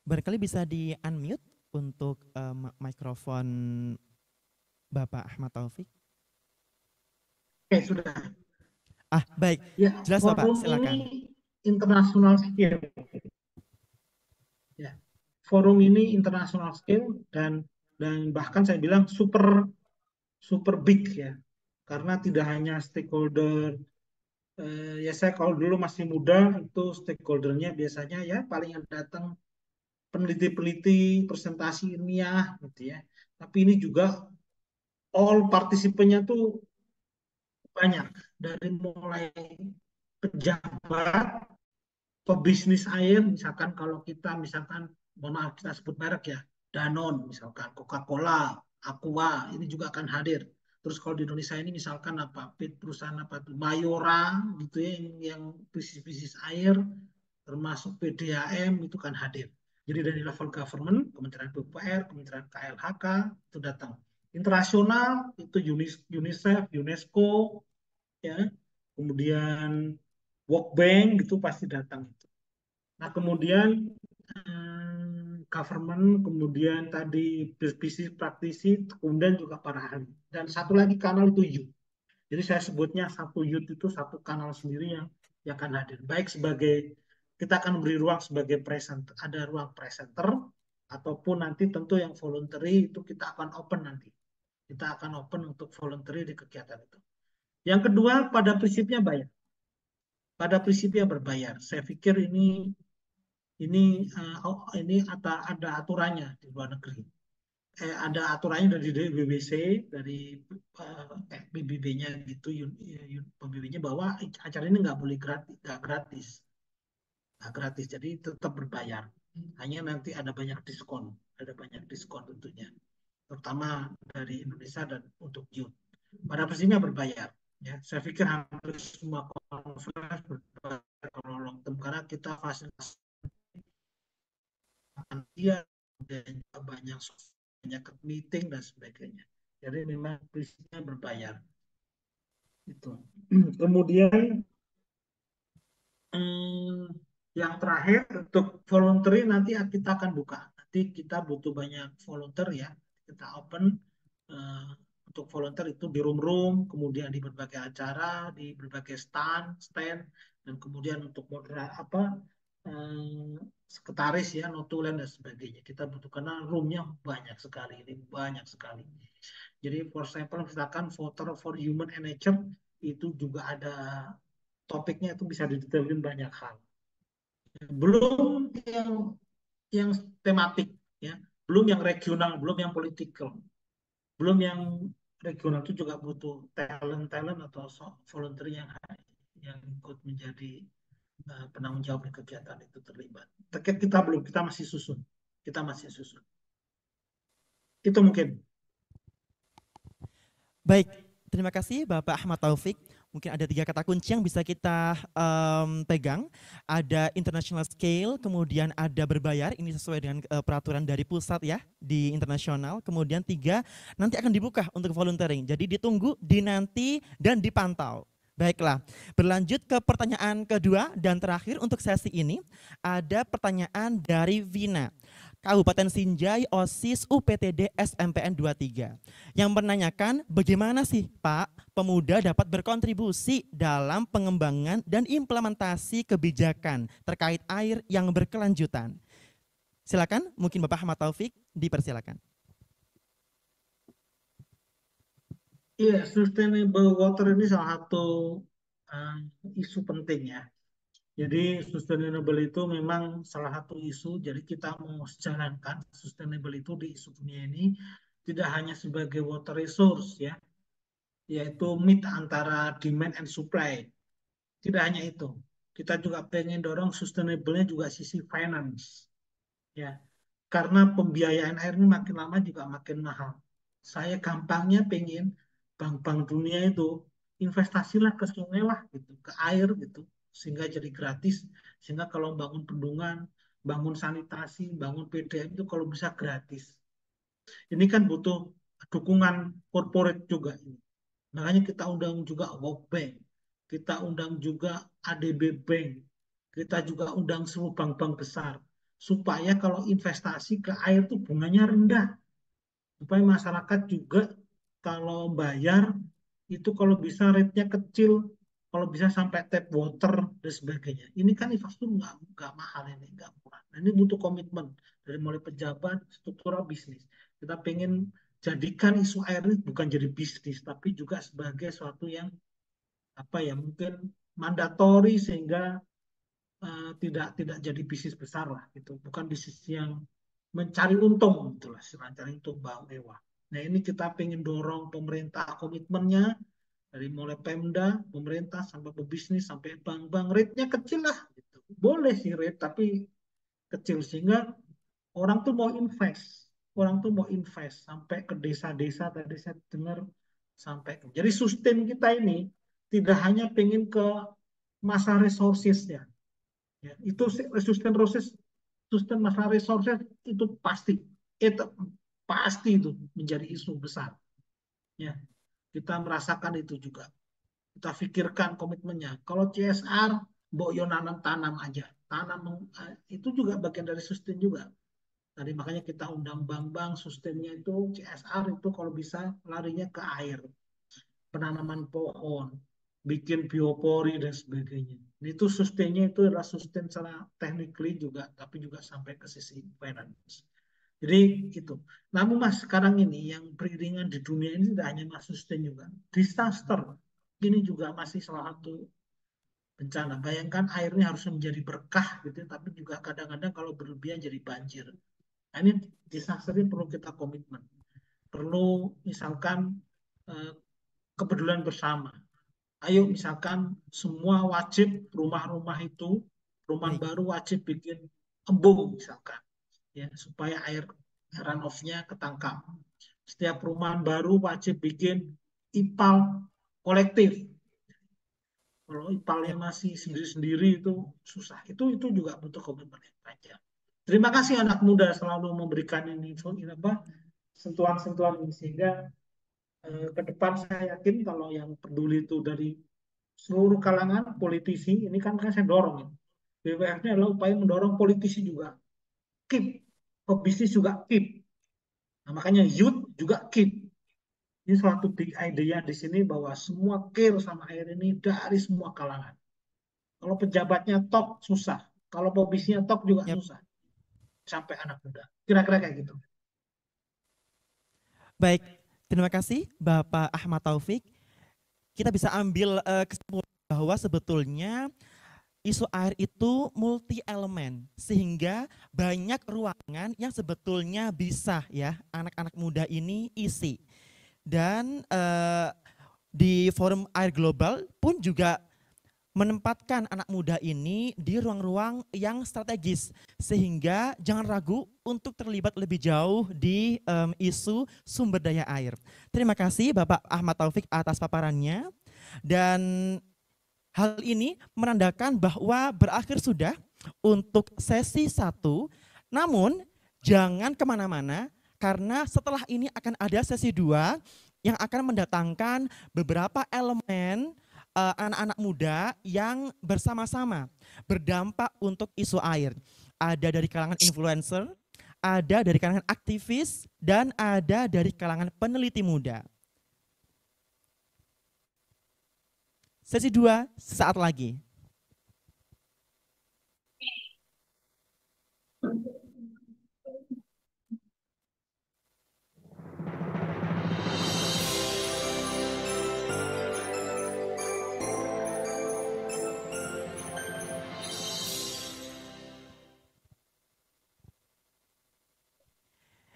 Barangkali bisa di-unmute untuk mikrofon Bapak Ahmad Taufik. Oke, sudah. Baik. Ya, Jelas Bapak, silakan. Ini international scale. Ya, forum ini international scale dan bahkan saya bilang super big ya. Karena tidak hanya stakeholder, ya saya kalau dulu masih muda itu stakeholdernya biasanya ya paling yang datang peneliti-peneliti, presentasi ilmiah gitu ya. Tapi ini juga all partisipannya tuh banyak, dari mulai pejabat, pebisnis air, misalkan kalau kita misalkan, mohon maaf kita sebut merek ya, Danone misalkan, Coca-Cola, Aqua, ini juga akan hadir. Terus kalau di Indonesia ini misalkan apa, perusahaan apa tuh, Mayora gitu ya, yang bisnis air, termasuk PDAM itu kan hadir. Jadi dari level government, Kementerian PUPR, Kementerian KLHK itu datang. Internasional itu UNICEF, UNESCO, ya, kemudian World Bank gitu pasti datang itu. Nah kemudian government, kemudian tadi bisnis praktisi, kemudian juga para ahli. Dan satu lagi kanal itu youth. Jadi saya sebutnya satu youth itu satu kanal sendiri yang akan hadir. Baik sebagai, kita akan beri ruang sebagai presenter, ada ruang presenter, ataupun nanti tentu yang voluntary itu kita akan open nanti. Kita akan open untuk voluntary di kegiatan itu. Yang kedua, pada prinsipnya bayar. Pada prinsipnya berbayar. Saya pikir ini ada aturannya di luar negeri. Ada aturannya dari BBC, dari PBB-nya gitu, PBB-nya bahwa acara ini nggak boleh gratis, nggak gratis, jadi tetap berbayar. Hanya nanti ada banyak diskon tentunya, terutama dari Indonesia dan untuk youth. Pada prinsipnya berbayar. Ya, saya pikir hampir semua conference berbayar kalau long term karena kita fasilitas makan siang dan juga banyak meeting dan sebagainya. Jadi memang prinsipnya berbayar. Itu. Kemudian yang terakhir untuk voluntary nanti kita akan buka. Nanti kita butuh banyak volunteer ya. Kita open untuk volunteer itu di room-room, kemudian di berbagai acara, di berbagai stand, dan kemudian untuk sekretaris ya, notulen dan sebagainya. Kita butuh karena roomnya banyak sekali, ini banyak sekali. Jadi for example misalkan voter for human and nature itu juga ada topiknya, itu bisa didetailin banyak hal. Belum yang tematik ya, belum yang regional, belum yang politikal, belum yang regional itu juga butuh talent atau volunteer yang ikut menjadi penanggung jawab di kegiatan itu terlibat. Kita masih susun. Itu mungkin. Baik, terima kasih Bapak Ahmad Taufik. Mungkin ada 3 kata kunci yang bisa kita pegang. Ada international scale, kemudian ada berbayar, ini sesuai dengan peraturan dari pusat ya, di internasional. Kemudian 3, nanti akan dibuka untuk volunteering. Jadi ditunggu, dinanti, dan dipantau. Baiklah, berlanjut ke pertanyaan kedua dan terakhir untuk sesi ini. Ada pertanyaan dari Vina, Kabupaten Sinjai, OSIS UPTD SMPN 23, yang menanyakan bagaimana sih Pak pemuda dapat berkontribusi dalam pengembangan dan implementasi kebijakan terkait air yang berkelanjutan. Silakan, mungkin Bapak Ahmad Taufik dipersilakan. Iya, sustainable water ini salah satu isu penting ya. Jadi sustainable itu memang salah satu isu. Jadi kita mau jalankan sustainable itu di isu dunia ini tidak hanya sebagai water resource ya, yaitu meet antara demand and supply. Tidak hanya itu, kita juga pengen dorong sustainable-nya juga sisi finance ya. Karena pembiayaan air ini makin lama juga makin mahal. Saya gampangnya pengen bank-bank dunia itu investasilah ke sungai lah gitu, ke air gitu, sehingga jadi gratis. Sehingga kalau bangun bendungan, bangun sanitasi, bangun PDAM itu kalau bisa gratis. Ini kan butuh dukungan corporate juga ini. Makanya kita undang juga World Bank, kita undang juga ADB Bank, kita juga undang seluruh bank-bank besar supaya kalau investasi ke air itu bunganya rendah, supaya masyarakat juga kalau bayar itu kalau bisa rate-nya kecil, kalau bisa sampai tap water dan sebagainya. Ini kan infrastruktur nggak mahal, ini nggak murah. Nah, ini butuh komitmen dari mulai pejabat, struktural bisnis. Kita pengen jadikan isu air ini bukan jadi bisnis, tapi juga sebagai suatu yang mungkin mandatori sehingga tidak jadi bisnis besar lah gitu, bukan bisnis yang mencari untung gitulah, mencari untung mewah. Nah ini kita pengen dorong pemerintah komitmennya dari mulai Pemda, pemerintah sampai pebisnis sampai bank-bank, rate-nya kecil lah gitu. Boleh sih rate tapi kecil sehingga orang tuh mau invest sampai ke desa-desa. Tadi saya dengar sampai. Jadi sustain kita ini tidak hanya pengen ke masa resources-nya. Ya, itu sustain masa resources itu pasti itu menjadi isu besar. Ya, kita merasakan itu juga. Kita pikirkan komitmennya. Kalau CSR, mbok yo tanam aja. Itu juga bagian dari sustain juga. Tadi makanya kita undang bank-bank sustainnya itu CSR itu kalau bisa larinya ke air, penanaman pohon, bikin biopori dan sebagainya. Itu sustainnya itu adalah sustain secara technically juga, tapi juga sampai ke sisi finance. Jadi itu. Namun Mas sekarang ini yang beriringan di dunia ini tidak hanya Mas sustain juga, disaster ini juga masih salah satu bencana. Bayangkan airnya harus menjadi berkah gitu, tapi juga kadang-kadang kalau berlebihan jadi banjir. Nah, ini disaster ini perlu kita komitmen. Perlu misalkan kepedulian bersama. Ayo misalkan semua wajib rumah-rumah itu, rumah baru wajib bikin embung misalkan. Ya, supaya air runoff-nya ketangkap. Setiap perumahan baru wajib bikin IPAL kolektif. Kalau IPAL-nya masih sendiri-sendiri itu susah. Itu juga butuh komitmen yang panjang. Terima kasih anak muda selalu memberikan ini sentuhan-sentuhan ini sehingga ke depan saya yakin kalau yang peduli itu dari seluruh kalangan politisi ini kan saya dorong ya. BWF-nya adalah upaya mendorong politisi juga keep, pebisnis juga keep. Nah, makanya youth juga keep. Ini suatu big idea di sini bahwa semua care sama air ini dari semua kalangan. Kalau pejabatnya top susah, kalau pebisnisnya top juga susah. Sampai anak muda. Kira-kira kayak gitu. Baik, terima kasih Bapak Ahmad Taufik. Kita bisa ambil kesimpulan bahwa sebetulnya isu air itu multi elemen sehingga banyak ruangan yang sebetulnya bisa ya anak-anak muda ini isi. Dan di forum air global pun juga menempatkan anak muda ini di ruang-ruang yang strategis sehingga jangan ragu untuk terlibat lebih jauh di isu sumber daya air. Terima kasih Bapak Ahmad Taufik atas paparannya, dan hal ini menandakan bahwa berakhir sudah untuk sesi 1, namun jangan kemana-mana karena setelah ini akan ada sesi 2 yang akan mendatangkan beberapa elemen anak-anak muda yang bersama-sama berdampak untuk isu air. Ada dari kalangan influencer, ada dari kalangan aktivis, dan ada dari kalangan peneliti muda. Sesi 2 saat lagi.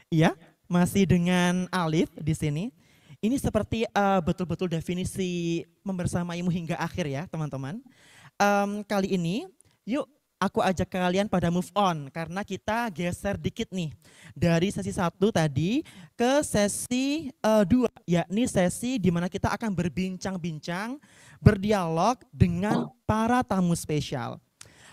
Iya, masih dengan Alif di sini. Ini seperti betul-betul definisi membersamaimu hingga akhir ya teman-teman. Kali ini yuk aku ajak kalian pada move on karena kita geser dikit nih dari sesi 1 tadi ke sesi 2, yakni sesi di mana kita akan berbincang-bincang, berdialog dengan para tamu spesial.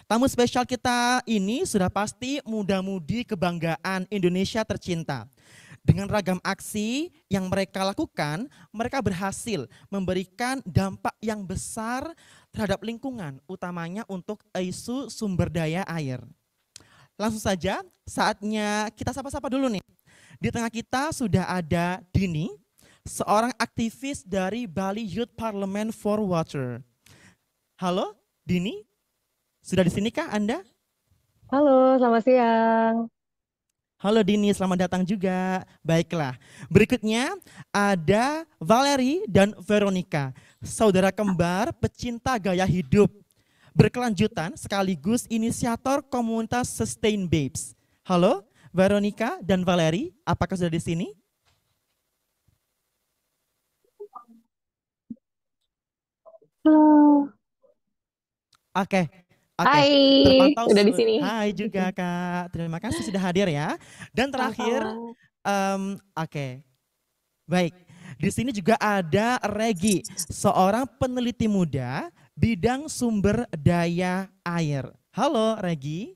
Tamu spesial kita ini sudah pasti muda-mudi kebanggaan Indonesia tercinta. Dengan ragam aksi yang mereka lakukan, mereka berhasil memberikan dampak yang besar terhadap lingkungan, utamanya untuk isu sumber daya air. Langsung saja, saatnya kita sapa-sapa dulu nih. Di tengah kita sudah ada Dini, seorang aktivis dari Bali Youth Parliament for Water. Halo, Dini? Sudah di sini kah Anda? Halo, selamat siang. Halo Dini, selamat datang juga. Baiklah, berikutnya ada Valerie dan Veronica, saudara kembar pecinta gaya hidup berkelanjutan sekaligus inisiator komunitas Sustain Babes. Halo Veronica dan Valerie, apakah sudah di sini? Halo. Oke. Hai, terpantau udah di sini. Hai juga Kak, terima kasih sudah hadir ya. Dan terakhir, baik, Di sini juga ada Regi, seorang peneliti muda bidang sumber daya air. Halo Regi.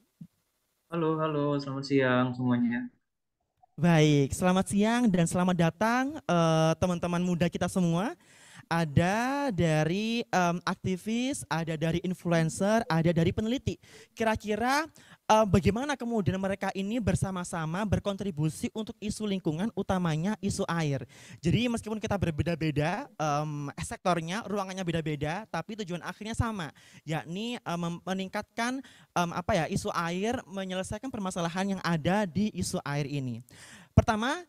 Halo, selamat siang semuanya. Baik, selamat siang dan selamat datang teman-teman muda kita semua. Ada dari aktivis, ada dari influencer, ada dari peneliti. Kira-kira bagaimana kemudian mereka ini bersama-sama berkontribusi untuk isu lingkungan, utamanya isu air. Jadi meskipun kita berbeda-beda sektornya, ruangannya beda-beda, tapi tujuan akhirnya sama, yakni meningkatkan isu air, menyelesaikan permasalahan yang ada di isu air ini. Pertama,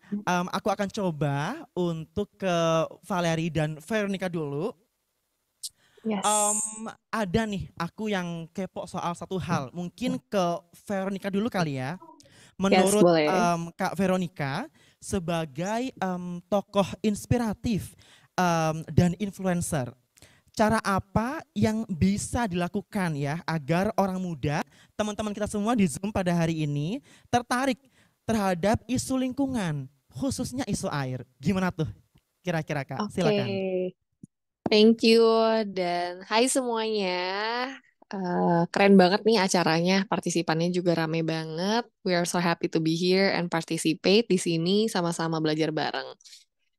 aku akan coba untuk ke Valerie dan Veronica dulu. Yes. Ada nih, aku yang kepo soal satu hal. Mungkin ke Veronica dulu kali ya. Menurut boleh. Kak Veronica, sebagai tokoh inspiratif dan influencer, cara apa yang bisa dilakukan ya agar orang muda, teman-teman kita semua di Zoom pada hari ini tertarik terhadap isu lingkungan, khususnya isu air. Gimana tuh kira-kira Kak? Silakan. Thank you dan hai semuanya. Keren banget nih acaranya, partisipannya juga rame banget. We are so happy to be here and participate di sini sama-sama belajar bareng.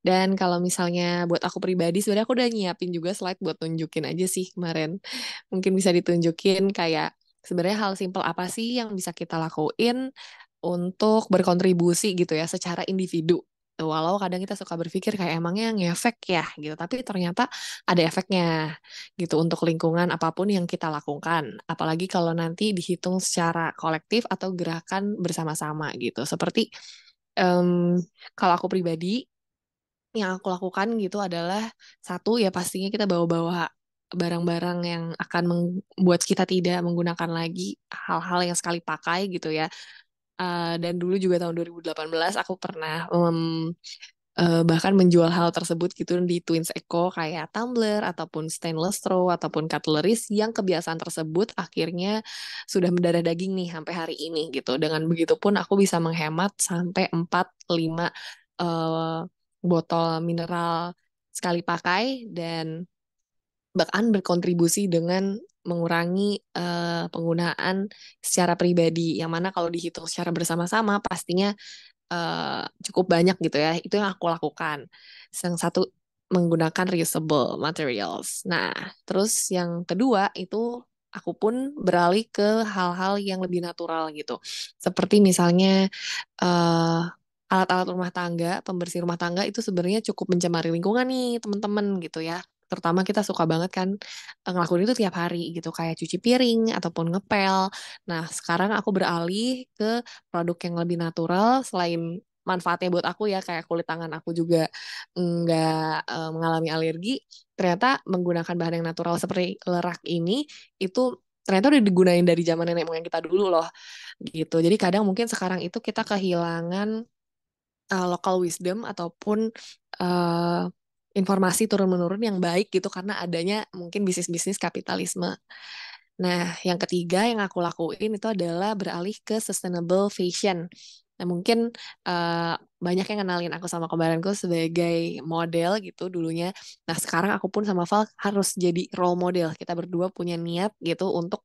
Dan kalau misalnya buat aku pribadi, sebenarnya aku udah nyiapin juga slide buat tunjukin aja sih kemarin. Mungkin bisa ditunjukin kayak sebenarnya hal simpel apa sih yang bisa kita lakuin untuk berkontribusi gitu ya secara individu. Walau kadang kita suka berpikir kayak emangnya ngefek ya gitu, tapi ternyata ada efeknya gitu untuk lingkungan apapun yang kita lakukan. Apalagi kalau nanti dihitung secara kolektif atau gerakan bersama-sama gitu. Seperti kalau aku pribadi, yang aku lakukan gitu adalah satu ya pastinya kita bawa-bawa barang-barang yang akan membuat kita tidak menggunakan lagi hal-hal yang sekali pakai gitu ya. Dan dulu juga tahun 2018 aku pernah bahkan menjual hal tersebut gitu di Twins Eco kayak tumbler ataupun stainless straw ataupun cutleries yang kebiasaan tersebut akhirnya sudah mendarah daging nih sampai hari ini gitu. Dengan begitu pun aku bisa menghemat sampai 4-5 botol mineral sekali pakai dan bahkan berkontribusi dengan mengurangi penggunaan secara pribadi, yang mana kalau dihitung secara bersama-sama pastinya cukup banyak gitu ya. Itu yang aku lakukan. Yang satu menggunakan reusable materials. Nah, terus yang kedua itu aku pun beralih ke hal-hal yang lebih natural gitu. Seperti misalnya alat-alat rumah tangga, pembersih rumah tangga itu sebenarnya cukup mencemari lingkungan nih teman-teman gitu ya. Terutama kita suka banget kan ngelakuin itu tiap hari gitu, kayak cuci piring ataupun ngepel. Nah, sekarang aku beralih ke produk yang lebih natural, selain manfaatnya buat aku ya, kayak kulit tangan aku juga nggak mengalami alergi. Ternyata menggunakan bahan yang natural seperti lerak ini, itu ternyata udah digunain dari zaman nenek moyang kita dulu loh. Gitu. Jadi kadang mungkin sekarang itu kita kehilangan local wisdom ataupun informasi turun-menurun yang baik gitu karena adanya mungkin bisnis-bisnis kapitalisme. Nah, yang ketiga yang aku lakuin itu adalah beralih ke sustainable fashion. Nah, mungkin banyak yang kenalin aku sama kembaranku sebagai model gitu dulunya. Nah, sekarang aku pun sama Val harus jadi role model. Kita berdua punya niat gitu untuk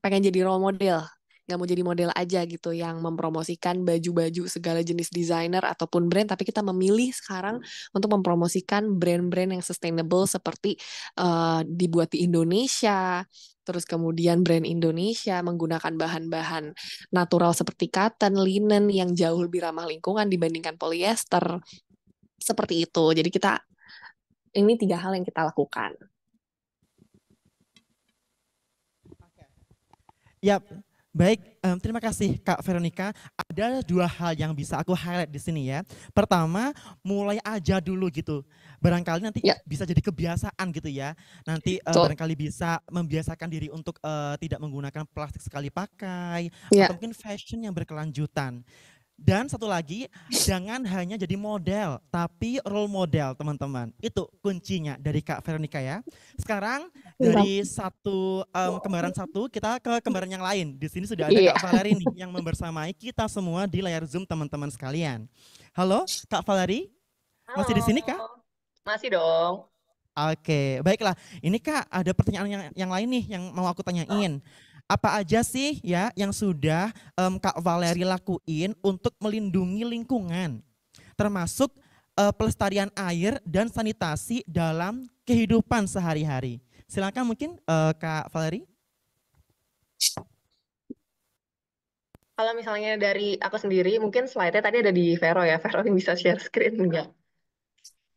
pengen jadi role model. Nggak mau jadi model aja gitu yang mempromosikan baju-baju segala jenis desainer ataupun brand, tapi kita memilih sekarang untuk mempromosikan brand-brand yang sustainable seperti dibuat di Indonesia, terus kemudian brand Indonesia menggunakan bahan-bahan natural seperti cotton, linen yang jauh lebih ramah lingkungan dibandingkan polyester. Seperti itu. Jadi ini 3 hal yang kita lakukan. Yap. Baik, terima kasih Kak Veronica. Ada 2 hal yang bisa aku highlight di sini ya. Pertama, mulai aja dulu gitu. Barangkali nanti bisa jadi kebiasaan gitu ya. Nanti barangkali bisa membiasakan diri untuk tidak menggunakan plastik sekali pakai, atau mungkin fashion yang berkelanjutan. Dan satu lagi, jangan hanya jadi model, tapi role model teman-teman. Itu kuncinya dari Kak Veronica ya. Sekarang dari satu kembaran satu, kita ke kembaran yang lain. Di sini sudah ada Kak Valerie nih yang membersamai kita semua di layar Zoom teman-teman sekalian. Halo Kak Valerie. Masih di sini, Kak? Halo, masih dong. Oke, baiklah. Ini Kak, ada pertanyaan yang lain nih yang mau aku tanyain. Apa aja sih ya yang sudah Kak Valeri lakuin untuk melindungi lingkungan, termasuk pelestarian air dan sanitasi dalam kehidupan sehari-hari? Silakan mungkin Kak Valeri. Kalau misalnya dari aku sendiri, mungkin slide-nya tadi ada di Vero ya. Vero yang bisa share screen enggak?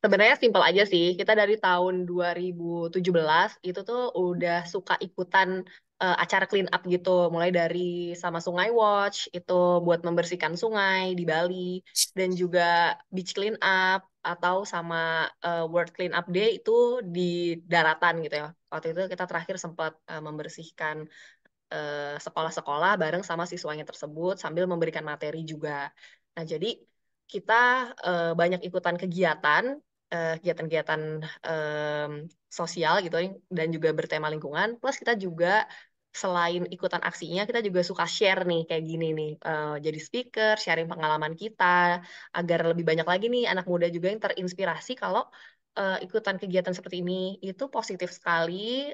Sebenarnya simpel aja sih. Kita dari tahun 2017 itu tuh udah suka ikutan acara clean up gitu. Mulai dari sama Sungai Watch, itu buat membersihkan sungai di Bali. Dan juga beach clean up, atau sama World Clean Up Day itu di daratan gitu ya. Waktu itu kita terakhir sempat membersihkan sekolah-sekolah bareng sama siswanya tersebut sambil memberikan materi juga. Nah, jadi kita banyak ikutan kegiatan-kegiatan sosial gitu dan juga bertema lingkungan. Plus kita juga selain ikutan aksinya, kita juga suka share nih kayak gini nih, jadi speaker, sharing pengalaman kita agar lebih banyak lagi nih anak muda juga yang terinspirasi kalau ikutan kegiatan seperti ini itu positif sekali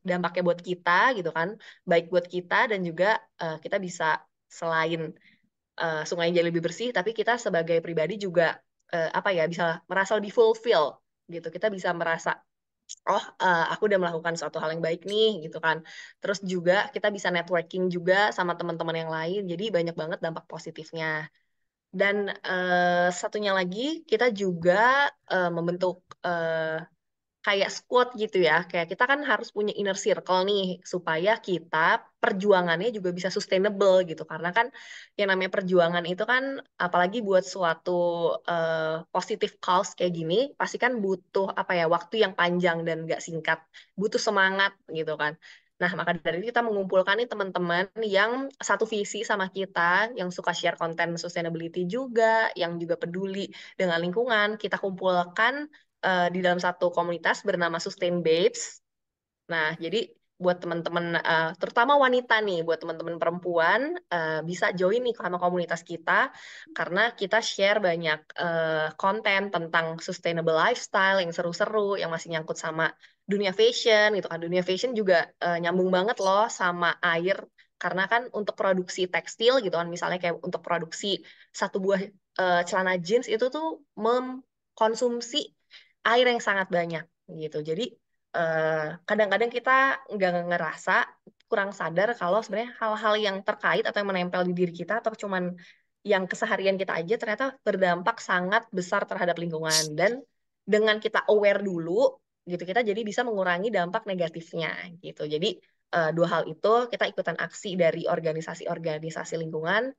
dampaknya buat kita gitu kan, baik buat kita dan juga kita bisa selain sungai jadi lebih bersih, tapi kita sebagai pribadi juga apa ya bisa merasa lebih fulfill gitu. Kita bisa merasa oh aku udah melakukan suatu hal yang baik nih gitu kan. Terus juga kita bisa networking juga sama teman-teman yang lain. Jadi banyak banget dampak positifnya. Dan satunya lagi kita juga membentuk kayak squad gitu ya. Kayak kita kan harus punya inner circle nih supaya kita perjuangannya juga bisa sustainable gitu. Karena kan yang namanya perjuangan itu kan apalagi buat suatu positive cause kayak gini pasti kan butuh apa ya waktu yang panjang dan gak singkat. Butuh semangat gitu kan. Nah, maka dari itu kita mengumpulkan nih teman-teman yang satu visi sama kita, yang suka share konten sustainability juga, yang juga peduli dengan lingkungan. Kita kumpulkan di dalam satu komunitas bernama Sustain Babes. Nah, jadi buat teman-teman, terutama wanita nih, buat teman-teman perempuan, bisa join nih sama komunitas kita, karena kita share banyak konten tentang sustainable lifestyle yang seru-seru, yang masih nyangkut sama dunia fashion, gitu kan. Dunia fashion juga nyambung banget loh sama air, karena kan untuk produksi tekstil gitu kan, misalnya kayak untuk produksi satu buah celana jeans itu tuh mengkonsumsi air yang sangat banyak gitu. Jadi kadang-kadang kita nggak ngerasa kurang sadar kalau sebenarnya hal-hal yang terkait atau yang menempel di diri kita atau cuman yang keseharian kita aja ternyata berdampak sangat besar terhadap lingkungan dan dengan kita aware dulu gitu kita jadi bisa mengurangi dampak negatifnya gitu. Jadi dua hal itu kita ikutan aksi dari organisasi-organisasi lingkungan.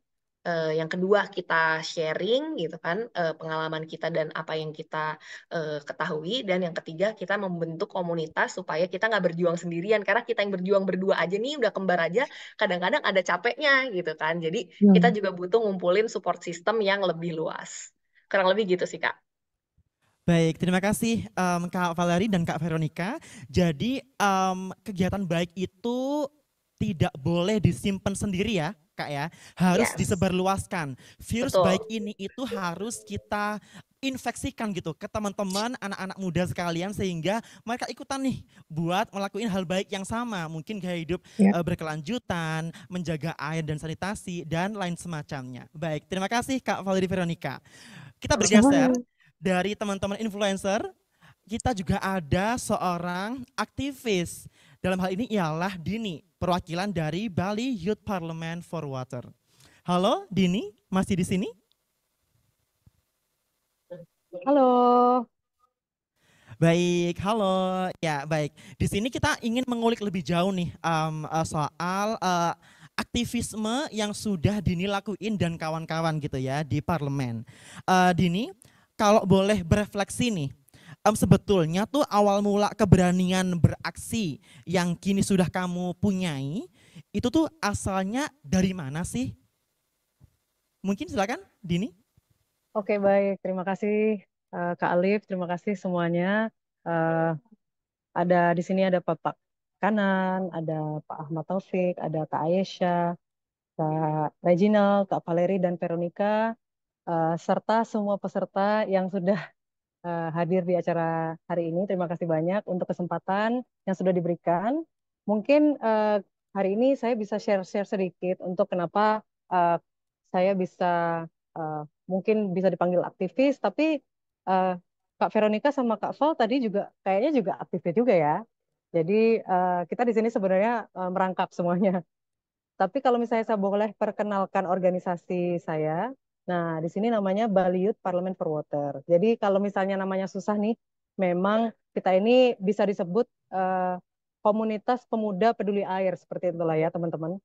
Yang kedua kita sharing gitu kan pengalaman kita dan apa yang kita ketahui, dan yang ketiga kita membentuk komunitas supaya kita nggak berjuang sendirian, karena kita yang berjuang berdua aja nih udah kembar aja kadang-kadang ada capeknya gitu kan. Jadi kita juga butuh ngumpulin support system yang lebih luas, kurang lebih gitu sih Kak. Baik, terima kasih Kak Valeri dan Kak Veronica. Jadi kegiatan baik itu tidak boleh disimpan sendiri ya Kak ya, harus Yes. disebarluaskan. Virus Betul. baik ini itu harus kita infeksikan gitu ke teman-teman anak-anak muda sekalian sehingga mereka ikutan nih buat melakukan hal baik yang sama, mungkin gaya hidup berkelanjutan, menjaga air dan sanitasi dan lain semacamnya. Baik, terima kasih Kak Valeri Veronica. Kita bergeser dari teman-teman influencer, kita juga ada seorang aktivis. Dalam hal ini ialah Dini, perwakilan dari Bali Youth Parliament for Water. Halo Dini, masih di sini? Halo. Baik, halo. Ya, baik. Di sini kita ingin mengulik lebih jauh nih soal aktivisme yang sudah Dini lakuin dan kawan-kawan gitu ya di parlemen. Dini, kalau boleh berefleksi nih, sebetulnya tuh awal mula keberanian beraksi yang kini sudah kamu punyai, itu tuh asalnya dari mana sih? Mungkin silakan Dini. Oke, baik. Terima kasih Kak Alif, terima kasih semuanya. Ada di sini ada Pak Kanan, ada Pak Ahmad Taufik, ada Kak Ayesha, Kak Reginald, Kak Valeri dan Veronica, serta semua peserta yang sudah hadir di acara hari ini. Terima kasih banyak untuk kesempatan yang sudah diberikan. Mungkin hari ini saya bisa share-share sedikit untuk kenapa saya bisa mungkin bisa dipanggil aktivis, tapi Kak Veronica sama Kak Val tadi juga kayaknya juga aktivis juga ya. Jadi kita di sini sebenarnya merangkap semuanya. Tapi kalau misalnya saya boleh perkenalkan organisasi saya, nah di sini namanya Bali Youth Parliament for Water. Jadi kalau misalnya namanya susah nih, memang kita ini bisa disebut komunitas pemuda peduli air seperti itulah ya teman-teman.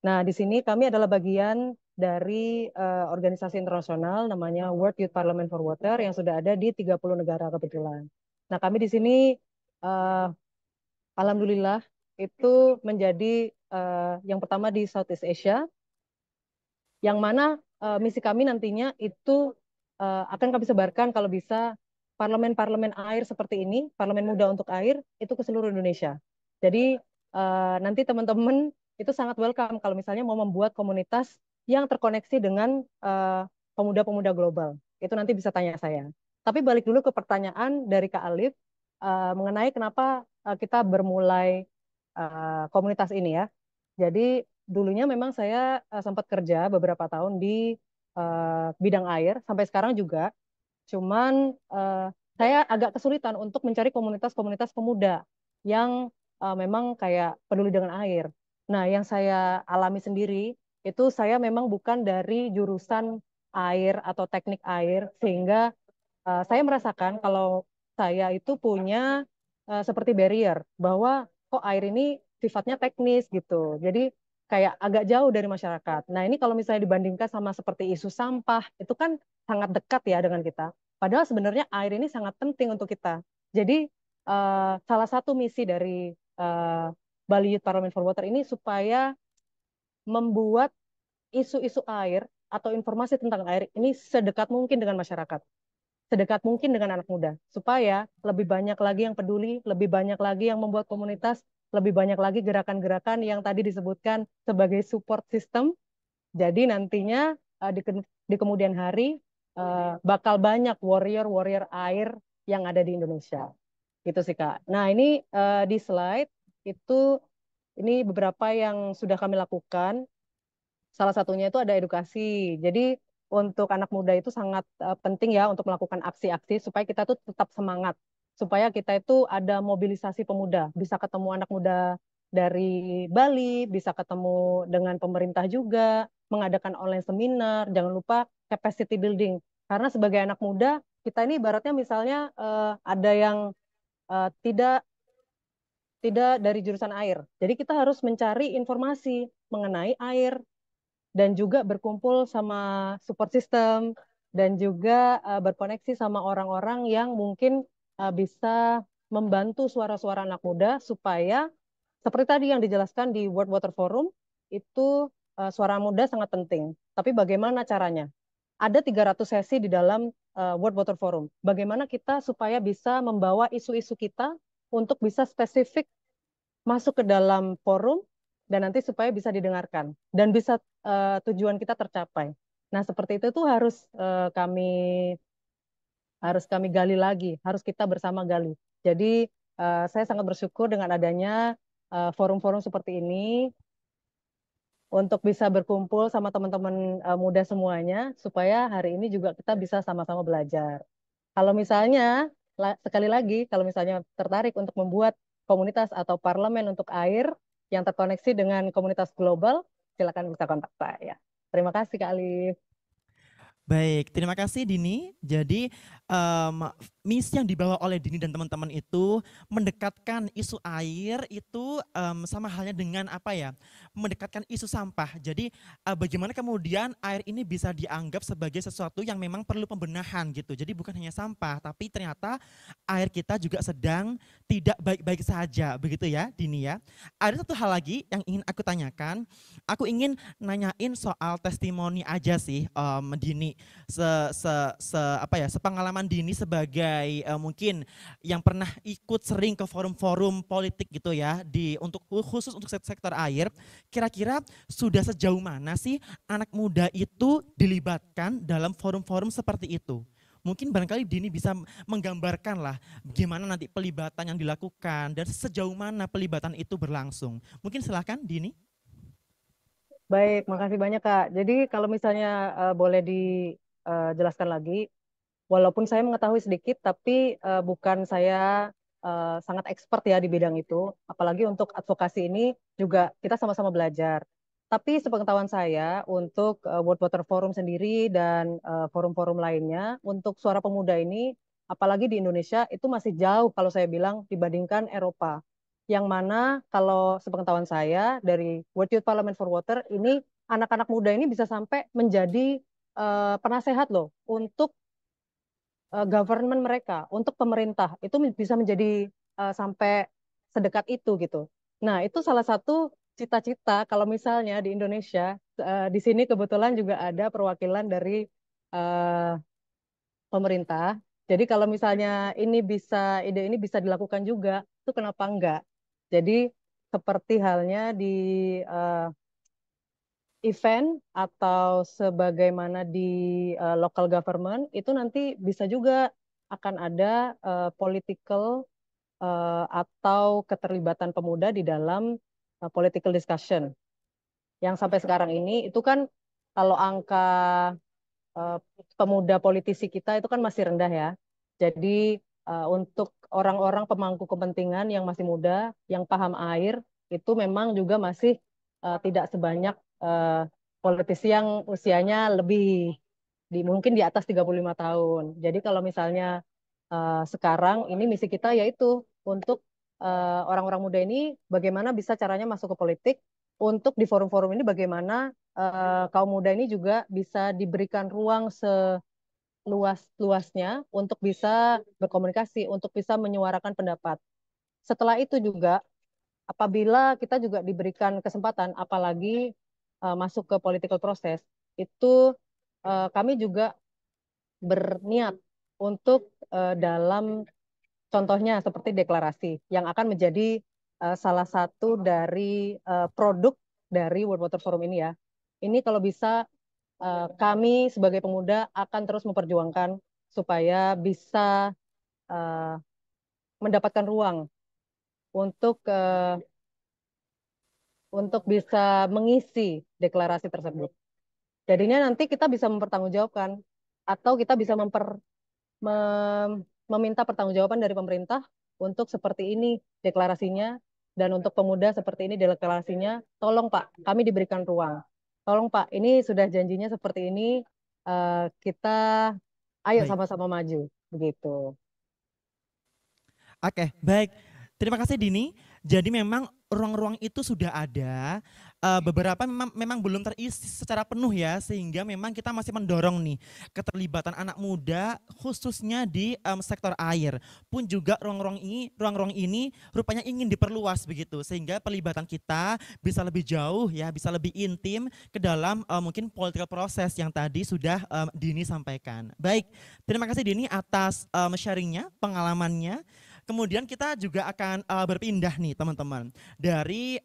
Nah di sini kami adalah bagian dari organisasi internasional namanya World Youth Parliament for Water yang sudah ada di 30 negara kebetulan. Nah kami di sini alhamdulillah itu menjadi yang pertama di Southeast Asia, yang mana misi kami nantinya itu akan kami sebarkan kalau bisa parlemen-parlemen air seperti ini, parlemen muda untuk air, itu ke seluruh Indonesia. Jadi nanti teman-teman itu sangat welcome kalau misalnya mau membuat komunitas yang terkoneksi dengan pemuda-pemuda global. Itu nanti bisa tanya saya. Tapi balik dulu ke pertanyaan dari Kak Alif mengenai kenapa kita bermulai komunitas ini ya. Jadi dulunya memang saya sempat kerja beberapa tahun di bidang air sampai sekarang juga. Cuman saya agak kesulitan untuk mencari komunitas-komunitas pemuda yang memang kayak peduli dengan air. Nah, yang saya alami sendiri itu saya memang bukan dari jurusan air atau teknik air, sehingga saya merasakan kalau saya itu punya seperti barrier bahwa kok air ini sifatnya teknis gitu. Jadi kayak agak jauh dari masyarakat. Nah, ini kalau misalnya dibandingkan sama seperti isu sampah, itu kan sangat dekat ya dengan kita. Padahal sebenarnya air ini sangat penting untuk kita. Jadi salah satu misi dari Bali Youth Parliament for Water ini supaya membuat isu-isu air atau informasi tentang air ini sedekat mungkin dengan masyarakat, sedekat mungkin dengan anak muda, supaya lebih banyak lagi yang peduli, lebih banyak lagi yang membuat komunitas, lebih banyak lagi gerakan-gerakan yang tadi disebutkan sebagai support system. Jadi nantinya di kemudian hari bakal banyak warrior-warrior air yang ada di Indonesia. Gitu sih Kak. Nah ini di slide itu ini beberapa yang sudah kami lakukan. Salah satunya itu ada edukasi. Jadi untuk anak muda itu sangat penting ya untuk melakukan aksi-aksi supaya kita tuh tetap semangat. Supaya kita itu ada mobilisasi pemuda. Bisa ketemu anak muda dari Bali, bisa ketemu dengan pemerintah juga, mengadakan online seminar, jangan lupa capacity building. Karena sebagai anak muda, kita ini ibaratnya misalnya ada yang tidak dari jurusan air. Jadi kita harus mencari informasi mengenai air, dan juga berkumpul sama support system, dan juga berkoneksi sama orang-orang yang mungkin bisa membantu suara-suara anak muda supaya seperti tadi yang dijelaskan di World Water Forum itu suara muda sangat penting. Tapi bagaimana caranya? Ada 300 sesi di dalam World Water Forum. Bagaimana kita supaya bisa membawa isu-isu kita untuk bisa spesifik masuk ke dalam forum dan nanti supaya bisa didengarkan dan bisa tujuan kita tercapai. Nah, seperti itu tuh harus kami gali lagi, harus kita bersama gali. Jadi saya sangat bersyukur dengan adanya forum-forum seperti ini untuk bisa berkumpul sama teman-teman muda semuanya supaya hari ini juga kita bisa sama-sama belajar. Kalau misalnya sekali lagi kalau misalnya tertarik untuk membuat komunitas atau parlemen untuk air yang terkoneksi dengan komunitas global, silakan bisa kontak saya. Terima kasih Kak Alif. Baik, terima kasih Dini. Jadi misi yang dibawa oleh Dini dan teman-teman itu mendekatkan isu air itu sama halnya dengan apa ya? Mendekatkan isu sampah. Jadi bagaimana kemudian air ini bisa dianggap sebagai sesuatu yang memang perlu pembenahan gitu. Jadi bukan hanya sampah, tapi ternyata air kita juga sedang tidak baik-baik saja, begitu ya Dini ya. Ada satu hal lagi yang ingin aku tanyakan. Aku ingin nanyain soal testimoni aja sih Dini. Sepengalaman Dini sebagai mungkin yang pernah ikut sering ke forum-forum politik gitu ya khusus untuk sektor air, kira-kira sudah sejauh mana sih anak muda itu dilibatkan dalam forum-forum seperti itu? Mungkin barangkali Dini bisa menggambarkan lah gimana nanti pelibatan yang dilakukan dan sejauh mana pelibatan itu berlangsung. Mungkin silakan Dini. Baik, makasih banyak Kak. Jadi kalau misalnya boleh dijelaskan lagi, walaupun saya mengetahui sedikit, tapi bukan saya sangat expert ya di bidang itu. Apalagi untuk advokasi ini juga kita sama-sama belajar. Tapi sepengetahuan saya untuk World Water Forum sendiri dan forum-forum lainnya, untuk suara pemuda ini, apalagi di Indonesia, itu masih jauh kalau saya bilang dibandingkan Eropa. Yang mana kalau sepengetahuan saya dari World Youth Parliament for Water, ini anak-anak muda ini bisa sampai menjadi penasehat loh untuk government mereka, untuk pemerintah. Itu bisa menjadi sampai sedekat itu gitu. Nah, itu salah satu cita-cita kalau misalnya di Indonesia, di sini kebetulan juga ada perwakilan dari eh, pemerintah. Jadi kalau misalnya ide ini bisa dilakukan juga, itu kenapa enggak? Jadi seperti halnya di eh, event atau sebagaimana di local government, itu nanti bisa juga akan ada political atau keterlibatan pemuda di dalam political discussion. Yang sampai sekarang ini itu kan kalau angka eh, pemuda politisi kita itu kan masih rendah ya. Jadi untuk orang-orang pemangku kepentingan yang masih muda, yang paham air, itu memang juga masih tidak sebanyak politisi yang usianya lebih mungkin di atas 35 tahun. Jadi kalau misalnya sekarang ini misi kita yaitu untuk orang-orang muda ini bagaimana bisa caranya masuk ke politik, untuk di forum-forum ini bagaimana kaum muda ini juga bisa diberikan ruang seluas-luasnya untuk bisa berkomunikasi, untuk bisa menyuarakan pendapat. Setelah itu juga, apabila kita juga diberikan kesempatan, apalagi masuk ke political process, itu kami juga berniat untuk dalam contohnya seperti deklarasi yang akan menjadi salah satu dari produk dari World Water Forum ini ya. Ini kalau bisa kami sebagai pemuda akan terus memperjuangkan supaya bisa uh, mendapatkan ruang untuk bisa mengisi deklarasi tersebut. Jadinya nanti kita bisa mempertanggungjawabkan atau kita bisa meminta pertanggungjawaban dari pemerintah untuk seperti ini deklarasinya, dan untuk pemuda seperti ini deklarasinya. Tolong Pak, kami diberikan ruang. Tolong Pak, ini sudah janjinya seperti ini, kita ayo Baik. sama-sama maju begitu. Oke, baik. Terima kasih Dini. Jadi memang ruang-ruang itu sudah ada, beberapa memang belum terisi secara penuh ya, sehingga memang kita masih mendorong nih keterlibatan anak muda khususnya di sektor air. Pun juga ruang-ruang ini rupanya ingin diperluas begitu, sehingga pelibatan kita bisa lebih jauh ya, bisa lebih intim ke dalam mungkin political process yang tadi sudah Dini sampaikan. Baik, terima kasih Dini atas sharingnya, pengalamannya. Kemudian kita juga akan berpindah nih teman-teman dari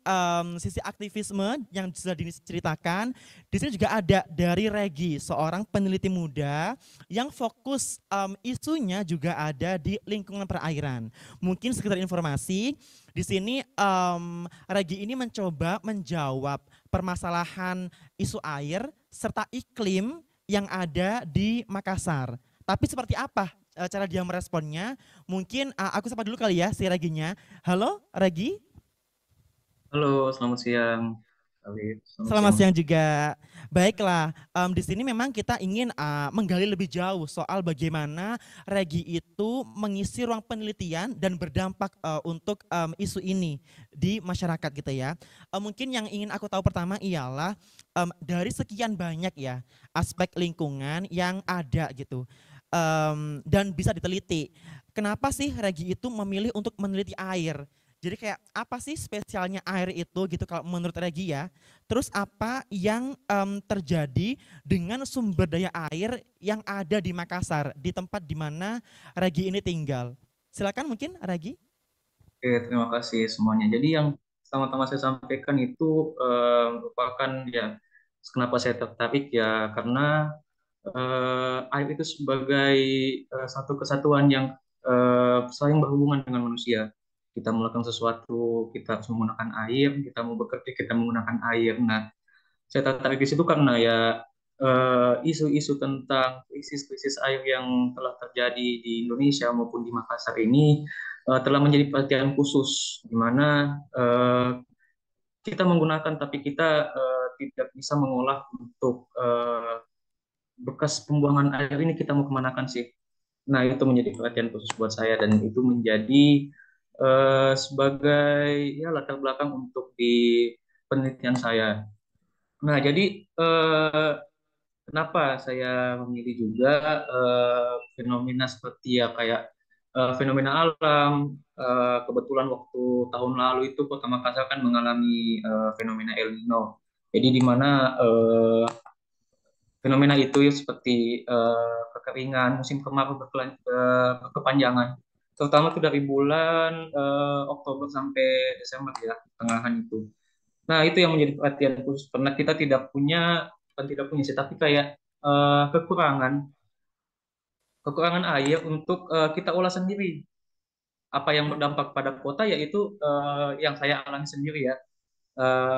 sisi aktivisme yang sudah diceritakan. Di sini juga ada dari Regi, seorang peneliti muda yang fokus isunya juga ada di lingkungan perairan. Mungkin sekedar informasi, di sini Regi ini mencoba menjawab permasalahan isu air serta iklim yang ada di Makassar. Tapi seperti apa cara dia meresponnya? Mungkin aku sapa dulu kali ya si Reginya. Halo Regi. Halo, selamat siang. Selamat siang juga. Baiklah, di sini memang kita ingin menggali lebih jauh soal bagaimana Regi itu mengisi ruang penelitian dan berdampak untuk isu ini di masyarakat gitu ya. Mungkin yang ingin aku tahu pertama ialah dari sekian banyak ya aspek lingkungan yang ada gitu. Dan bisa diteliti. Kenapa sih Regi itu memilih untuk meneliti air? Jadi kayak apa sih spesialnya air itu gitu kalau menurut Regi ya? Terus apa yang terjadi dengan sumber daya air yang ada di Makassar, di tempat di mana Regi ini tinggal? Silakan mungkin Regi. Oke, terima kasih semuanya. Jadi yang pertama-tama saya sampaikan itu merupakan ya kenapa saya tertarik ya karena air itu sebagai satu kesatuan yang saling berhubungan dengan manusia. Kita melakukan sesuatu, kita harus menggunakan air, kita mau bekerja, kita menggunakan air. Nah, saya tertarik di situ karena ya isu-isu tentang krisis-krisis air yang telah terjadi di Indonesia maupun di Makassar ini telah menjadi perhatian khusus, di mana kita menggunakan tapi kita tidak bisa mengolah untuk bekas pembuangan air ini kita mau kemanakan sih? Nah, itu menjadi perhatian khusus buat saya dan itu menjadi sebagai ya latar belakang untuk di penelitian saya. Nah, jadi kenapa saya memilih juga fenomena seperti ya kayak fenomena alam. Kebetulan waktu tahun lalu itu Kota Makassar kan mengalami fenomena El Nino. Jadi di mana fenomena itu ya seperti kekeringan, musim kemarau berkepanjangan, terutama itu dari bulan Oktober sampai Desember ya, tengahan itu. Nah, itu yang menjadi perhatian khusus karena kita tidak punya, bukan tidak punya sih, tapi kayak kekurangan air untuk kita olah sendiri. Apa yang berdampak pada kota yaitu yang saya alami sendiri ya,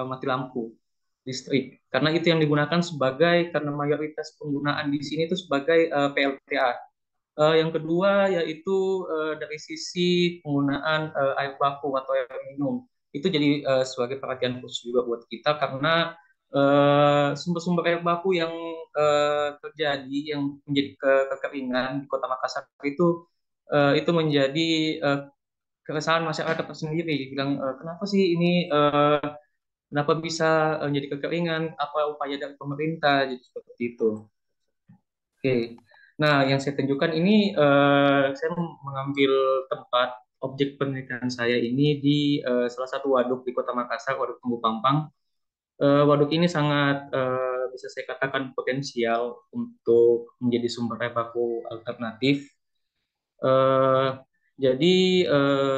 mati lampu listrik. Karena itu yang digunakan sebagai, karena mayoritas penggunaan di sini itu sebagai PLTA. Yang kedua yaitu dari sisi penggunaan air baku atau air minum. Itu jadi sebagai perhatian khusus juga buat kita karena sumber-sumber air baku yang terjadi yang menjadi kekeringan di Kota Makassar itu menjadi keresahan masyarakat tersendiri. Bilang kenapa sih ini kenapa bisa menjadi kekeringan? Apa upaya dari pemerintah? Jadi seperti itu. Oke. Nah, yang saya tunjukkan ini saya mengambil tempat objek penelitian saya ini di salah satu waduk di Kota Makassar, Waduk Tunggu Pampang. Waduk ini sangat bisa saya katakan potensial untuk menjadi sumber air baku alternatif. Jadi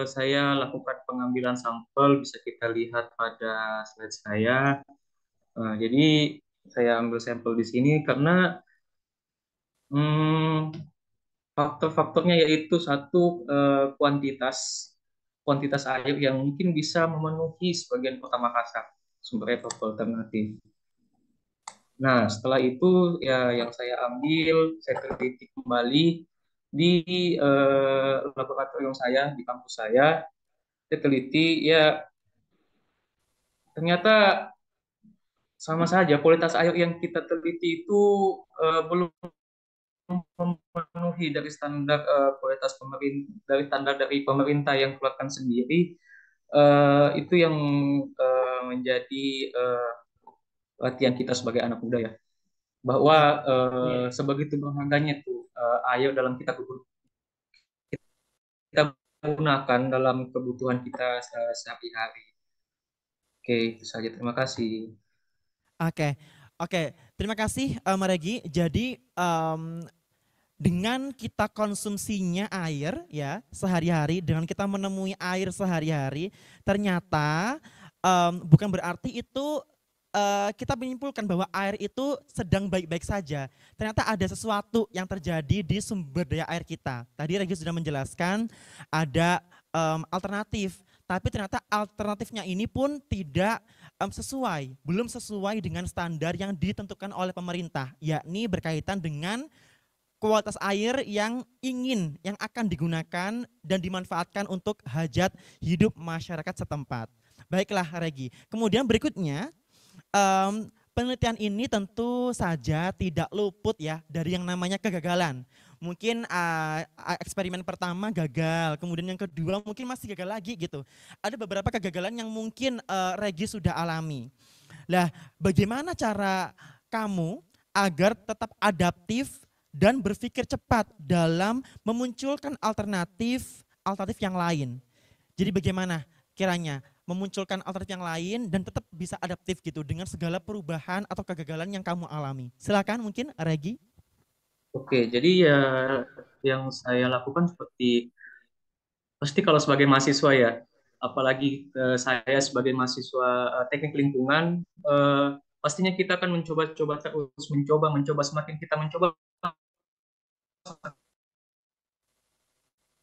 saya lakukan pengambilan sampel, bisa kita lihat pada slide saya. Jadi saya ambil sampel di sini karena faktor-faktornya yaitu satu kuantitas air yang mungkin bisa memenuhi sebagian Kota Makassar sumber air baku alternatif. Nah, setelah itu ya yang saya ambil, saya teliti kembali di laboratorium saya, di kampus saya teliti ya ternyata sama saja kualitas air yang kita teliti itu belum memenuhi dari standar kualitas dari pemerintah yang keluarkan sendiri. Itu yang menjadi perhatian kita sebagai anak muda ya, bahwa sebegitu berharganya tuh air dalam kita gunakan dalam kebutuhan kita sehari-hari. Oke, itu saja. Terima kasih. Oke. Terima kasih Maregi. Jadi dengan kita konsumsinya air ya sehari-hari, dengan kita menemui air sehari-hari, ternyata bukan berarti itu kita menyimpulkan bahwa air itu sedang baik-baik saja. Ternyata ada sesuatu yang terjadi di sumber daya air kita. Tadi Regi sudah menjelaskan ada alternatif, tapi ternyata alternatifnya ini pun tidak belum sesuai dengan standar yang ditentukan oleh pemerintah, yakni berkaitan dengan kualitas air yang akan digunakan dan dimanfaatkan untuk hajat hidup masyarakat setempat. Baiklah Regi. Kemudian berikutnya, penelitian ini tentu saja tidak luput ya dari yang namanya kegagalan. Mungkin eksperimen pertama gagal, kemudian yang kedua mungkin masih gagal lagi gitu. Ada beberapa kegagalan yang mungkin Regi sudah alami. Lah, bagaimana cara kamu agar tetap adaptif dan berpikir cepat dalam memunculkan alternatif yang lain? Jadi bagaimana kiranya memunculkan alternatif yang lain dan tetap bisa adaptif gitu dengan segala perubahan atau kegagalan yang kamu alami? Silakan mungkin Regi. Oke, jadi ya yang saya lakukan pasti kalau sebagai mahasiswa ya, apalagi saya sebagai mahasiswa teknik lingkungan, pastinya kita akan mencoba-coba terus, mencoba, semakin kita mencoba,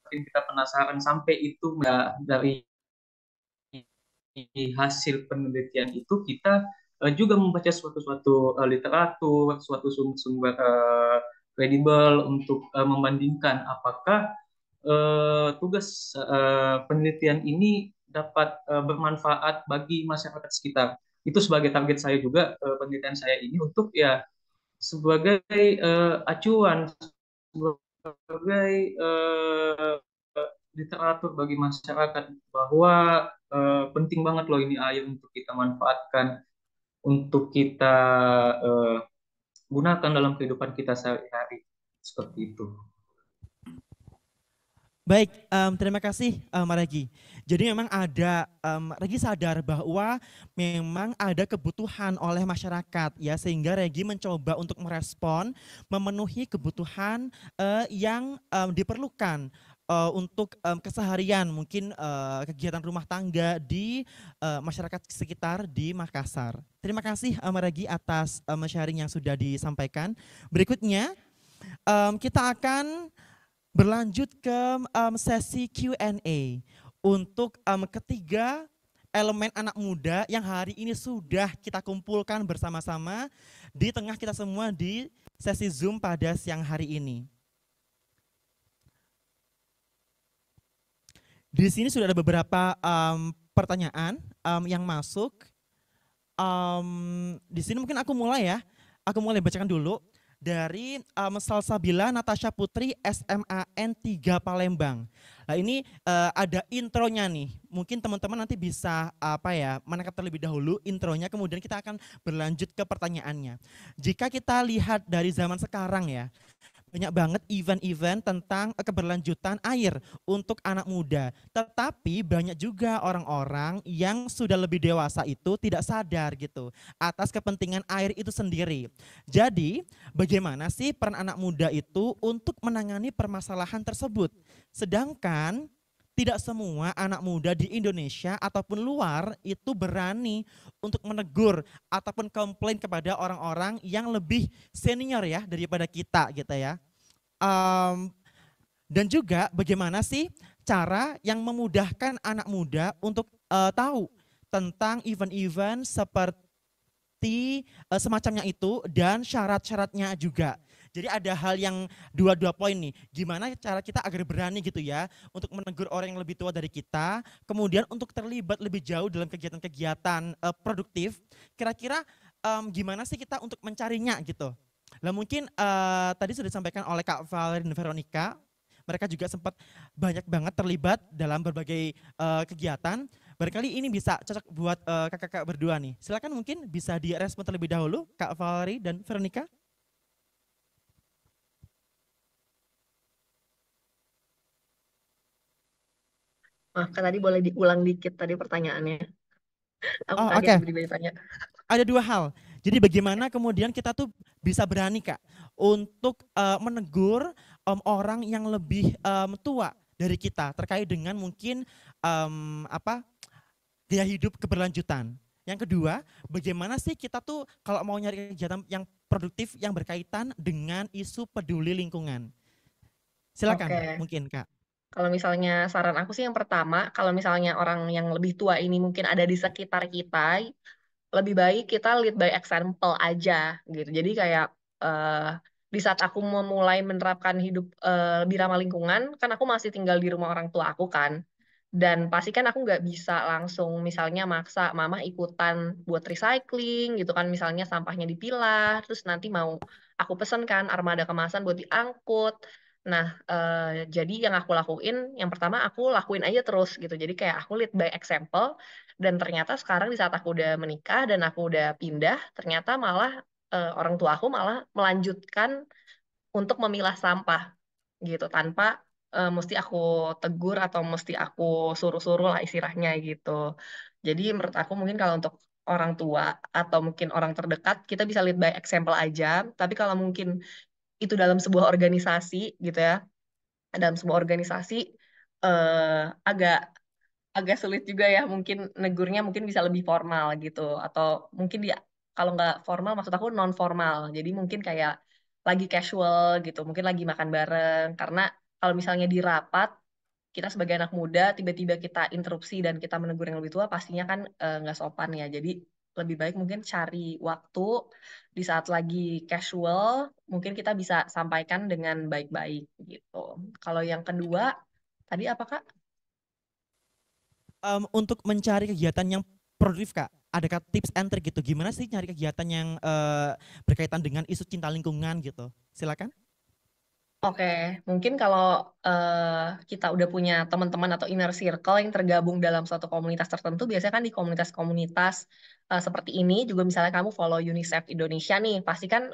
semakin kita penasaran sampai itu dari hasil penelitian itu kita juga membaca suatu literatur, suatu sumber kredibel untuk membandingkan apakah tugas penelitian ini dapat bermanfaat bagi masyarakat sekitar. Itu sebagai target saya juga penelitian saya ini untuk ya sebagai acuan, sebagai literatur bagi masyarakat bahwa penting banget loh ini air untuk kita manfaatkan, untuk kita uh, gunakan dalam kehidupan kita sehari-hari seperti itu. Baik, terima kasih Regi. Jadi memang ada, Regi sadar bahwa memang ada kebutuhan oleh masyarakat ya, sehingga Regi mencoba untuk merespon, memenuhi kebutuhan yang diperlukan untuk keseharian, mungkin kegiatan rumah tangga di masyarakat sekitar di Makassar. Terima kasih Regi atas sharing yang sudah disampaikan. Berikutnya kita akan berlanjut ke sesi Q&A untuk ketiga elemen anak muda yang hari ini sudah kita kumpulkan bersama-sama di tengah kita semua di sesi Zoom pada siang hari ini. Di sini sudah ada beberapa pertanyaan yang masuk. Di sini mungkin aku mulai ya. Aku mulai bacakan dulu. Dari Salsabila Natasha Putri SMAN 3 Palembang. Nah ini ada intronya nih. Mungkin teman-teman nanti bisa menangkap terlebih dahulu intronya, kemudian kita akan berlanjut ke pertanyaannya. Jika kita lihat dari zaman sekarang ya, banyak banget event-event tentang keberlanjutan air untuk anak muda. Tetapi banyak juga orang-orang yang sudah lebih dewasa itu tidak sadar gitu atas kepentingan air itu sendiri. Jadi bagaimana sih peran anak muda itu untuk menangani permasalahan tersebut? Sedangkan tidak semua anak muda di Indonesia ataupun luar itu berani untuk menegur ataupun komplain kepada orang-orang yang lebih senior ya daripada kita gitu ya. Dan juga bagaimana sih cara yang memudahkan anak muda untuk tahu tentang event-event seperti semacamnya itu dan syarat-syaratnya juga. Jadi ada hal yang dua poin nih, gimana cara kita agar berani gitu ya untuk menegur orang yang lebih tua dari kita, kemudian untuk terlibat lebih jauh dalam kegiatan-kegiatan produktif, kira-kira gimana sih kita untuk mencarinya gitu. Nah mungkin tadi sudah disampaikan oleh Kak Valerie dan Veronica, mereka juga sempat banyak banget terlibat dalam berbagai kegiatan. Barangkali ini bisa cocok buat kakak-kakak berdua nih. Silakan mungkin bisa direspon terlebih dahulu Kak Valerie dan Veronica. Kan tadi boleh diulang dikit tadi pertanyaannya. Aku kaget Oke. tiba-tiba ditanya. Ada dua hal. Jadi bagaimana kemudian kita tuh bisa berani Kak untuk menegur orang yang lebih tua dari kita terkait dengan mungkin gaya hidup keberlanjutan. Yang kedua, bagaimana sih kita tuh kalau mau nyari kegiatan yang produktif yang berkaitan dengan isu peduli lingkungan. Silakan mungkin Kak. Kalau misalnya saran aku sih yang pertama, kalau misalnya orang yang lebih tua ini mungkin ada di sekitar kita, lebih baik kita lead by example aja gitu. Jadi kayak di saat aku memulai menerapkan hidup lebih ramah lingkungan, kan aku masih tinggal di rumah orang tua aku kan. Dan pasti kan aku nggak bisa langsung misalnya maksa mama ikutan buat recycling gitu kan. Misalnya sampahnya dipilah, terus nanti mau aku pesen kan armada kemasan buat diangkut. Nah, jadi yang aku lakuin, yang pertama aku lakuin aja terus gitu. Jadi kayak aku lead by example. Dan ternyata sekarang di saat aku udah menikah dan aku udah pindah, ternyata malah orang tua aku malah melanjutkan untuk memilah sampah gitu tanpa mesti aku tegur atau mesti aku suruh-suruh lah istilahnya gitu. Jadi menurut aku mungkin kalau untuk orang tua atau mungkin orang terdekat kita bisa lead by example aja. Tapi kalau mungkin itu dalam sebuah organisasi gitu ya, dalam sebuah organisasi agak sulit juga ya, mungkin negurnya mungkin bisa lebih formal gitu, atau mungkin dia kalau nggak formal maksud aku non formal. Jadi mungkin kayak lagi casual gitu, mungkin lagi makan bareng. Karena kalau misalnya di rapat kita sebagai anak muda tiba-tiba kita interupsi dan kita menegur yang lebih tua pastinya kan nggak sopan ya. Jadi lebih baik mungkin cari waktu di saat lagi casual, mungkin kita bisa sampaikan dengan baik-baik gitu. Kalau yang kedua tadi apa Kak? Untuk mencari kegiatan yang produktif Kak, adakah tips and trick gitu? Gimana sih nyari kegiatan yang berkaitan dengan isu cinta lingkungan gitu? Silakan. Oke, mungkin kalau kita udah punya teman-teman atau inner circle yang tergabung dalam suatu komunitas tertentu, biasanya kan di komunitas-komunitas seperti ini juga misalnya kamu follow UNICEF Indonesia nih, pasti kan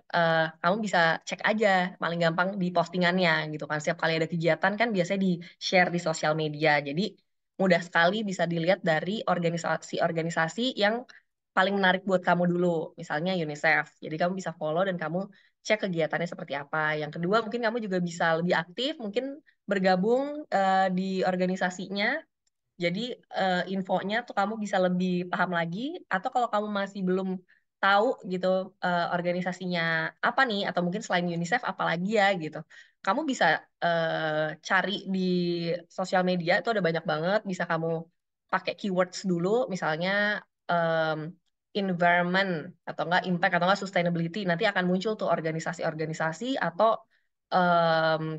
kamu bisa cek aja paling gampang di postingannya gitu kan. Setiap kali ada kegiatan kan biasanya di-share di sosial media. Jadi mudah sekali bisa dilihat dari organisasi-organisasi yang paling menarik buat kamu dulu, misalnya UNICEF. Jadi kamu bisa follow dan kamu cek kegiatannya seperti apa. Yang kedua, mungkin kamu juga bisa lebih aktif, mungkin bergabung di organisasinya. Jadi infonya tuh kamu bisa lebih paham lagi. Atau kalau kamu masih belum tahu gitu organisasinya apa nih, atau mungkin selain UNICEF apalagi ya gitu. Kamu bisa cari di sosial media itu ada banyak banget. Bisa kamu pakai keywords dulu, misalnya em, environment atau enggak impact atau enggak sustainability. Nanti akan muncul tuh organisasi-organisasi atau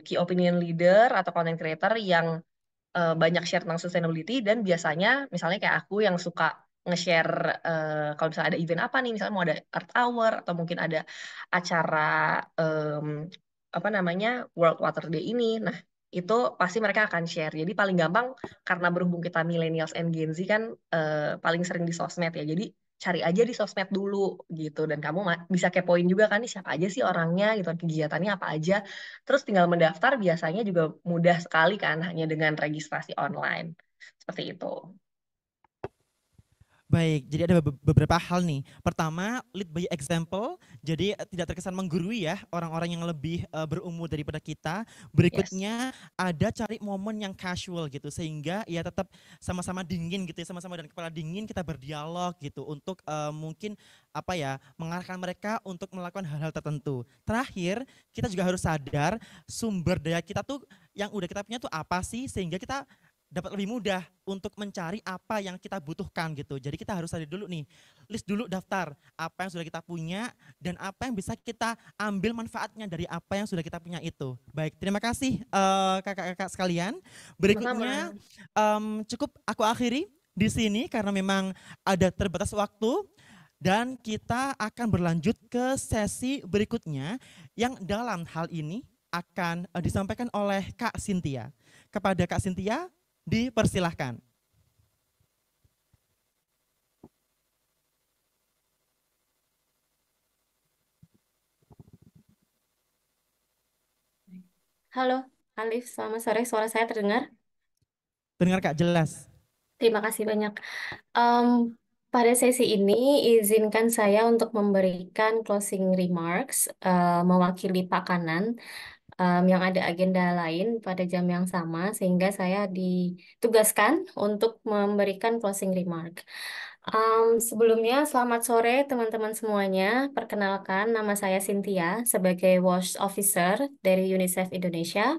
key opinion leader atau content creator yang banyak share tentang sustainability dan biasanya misalnya kayak aku yang suka nge-share kalau misalnya ada event apa nih, misalnya mau ada Earth Hour atau mungkin ada acara em, apa namanya World Water Day ini. Nah, itu pasti mereka akan share. Jadi paling gampang karena berhubung kita millennials and Gen Z kan paling sering di sosmed ya. Jadi cari aja di sosmed dulu gitu dan kamu bisa kepoin juga kan nih siapa aja sih orangnya gitu, kegiatannya apa aja. Terus tinggal mendaftar biasanya juga mudah sekali kan hanya dengan registrasi online. Seperti itu. Baik, jadi ada beberapa hal nih. Pertama, lead by example. Jadi tidak terkesan menggurui ya orang-orang yang lebih berumur daripada kita. Berikutnya ada cari momen yang casual gitu sehingga ya tetap sama-sama dingin gitu ya, sama-sama dengan kepala dingin kita berdialog gitu untuk mungkin apa ya mengarahkan mereka untuk melakukan hal-hal tertentu. Terakhir, kita juga harus sadar sumber daya kita tuh yang udah kita punya tuh apa sih sehingga kita dapat lebih mudah untuk mencari apa yang kita butuhkan gitu. Jadi kita harus sadar dulu nih, list dulu daftar apa yang sudah kita punya dan apa yang bisa kita ambil manfaatnya dari apa yang sudah kita punya itu. Baik, terima kasih kakak-kakak sekalian. Berikutnya cukup aku akhiri di sini karena memang ada terbatas waktu. Dan kita akan berlanjut ke sesi berikutnya yang dalam hal ini akan disampaikan oleh Kak Cynthia. Kepada Kak Cynthia, dipersilahkan. Halo, Alif, selamat sore. Suara saya terdengar? Dengar Kak, jelas. Terima kasih banyak. Pada sesi ini, izinkan saya untuk memberikan closing remarks mewakili Pak Kanan yang ada agenda lain pada jam yang sama, sehingga saya ditugaskan untuk memberikan closing remark. Sebelumnya, selamat sore teman-teman semuanya. Perkenalkan, nama saya Cynthia sebagai WASH Officer dari UNICEF Indonesia.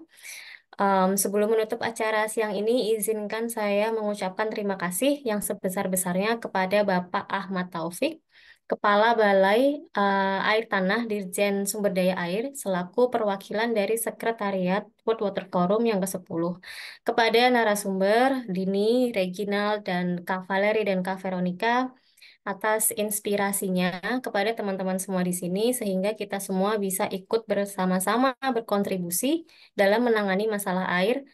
Sebelum menutup acara siang ini, izinkan saya mengucapkan terima kasih yang sebesar-besarnya kepada Bapak Ahmad Taufik, Kepala Balai Air Tanah Dirjen Sumber Daya Air, selaku perwakilan dari Sekretariat World Water Forum yang ke-10. Kepada narasumber, Dini, Reginald, dan Kak Valerie dan Kak Veronica, atas inspirasinya kepada teman-teman semua di sini sehingga kita semua bisa ikut bersama-sama berkontribusi dalam menangani masalah air,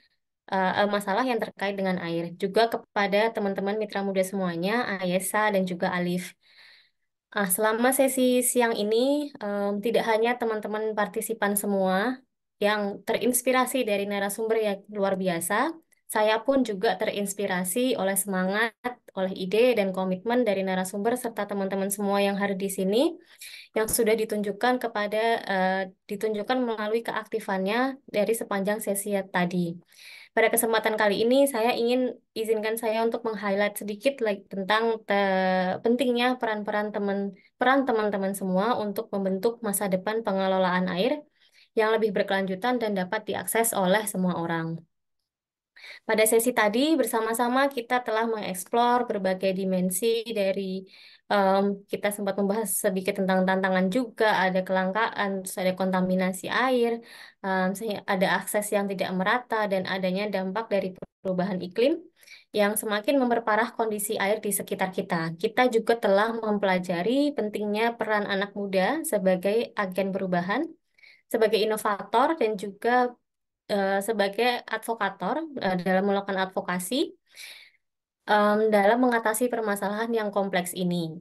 masalah yang terkait dengan air. Juga kepada teman-teman mitra muda semuanya, Ayesa dan juga Alif. Selama sesi siang ini, tidak hanya teman-teman partisipan semua yang terinspirasi dari narasumber yang luar biasa, saya pun juga terinspirasi oleh semangat, oleh ide dan komitmen dari narasumber serta teman-teman semua yang hadir di sini yang sudah ditunjukkan melalui keaktifannya dari sepanjang sesi tadi. Pada kesempatan kali ini saya izinkan saya untuk meng-highlight sedikit lagi tentang pentingnya peran teman-teman semua untuk membentuk masa depan pengelolaan air yang lebih berkelanjutan dan dapat diakses oleh semua orang. Pada sesi tadi bersama-sama kita telah mengeksplor berbagai dimensi dari kita sempat membahas sedikit tentang tantangan juga, ada kelangkaan, terus ada kontaminasi air, ada akses yang tidak merata dan adanya dampak dari perubahan iklim yang semakin memperparah kondisi air di sekitar kita. Kita juga telah mempelajari pentingnya peran anak muda sebagai agen perubahan, sebagai inovator dan juga sebagai advokator dalam melakukan advokasi dalam mengatasi permasalahan yang kompleks ini.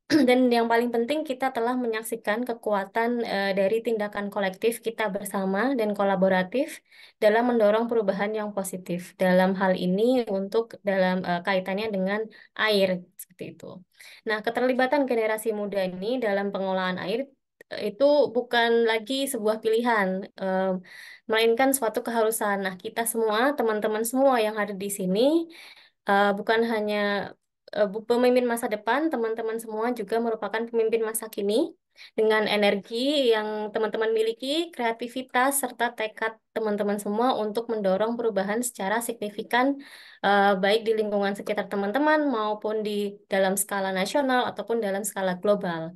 Dan yang paling penting kita telah menyaksikan kekuatan dari tindakan kolektif kita bersama dan kolaboratif dalam mendorong perubahan yang positif. Dalam hal ini dalam kaitannya dengan air seperti itu. Nah, keterlibatan generasi muda ini dalam pengolahan air itu bukan lagi sebuah pilihan, melainkan suatu keharusan. Nah, kita semua, teman-teman semua yang ada di sini, bukan hanya pemimpin masa depan, teman-teman semua juga merupakan pemimpin masa kini dengan energi yang teman-teman miliki, kreativitas, serta tekad teman-teman semua untuk mendorong perubahan secara signifikan, baik di lingkungan sekitar teman-teman maupun di dalam skala nasional ataupun dalam skala global.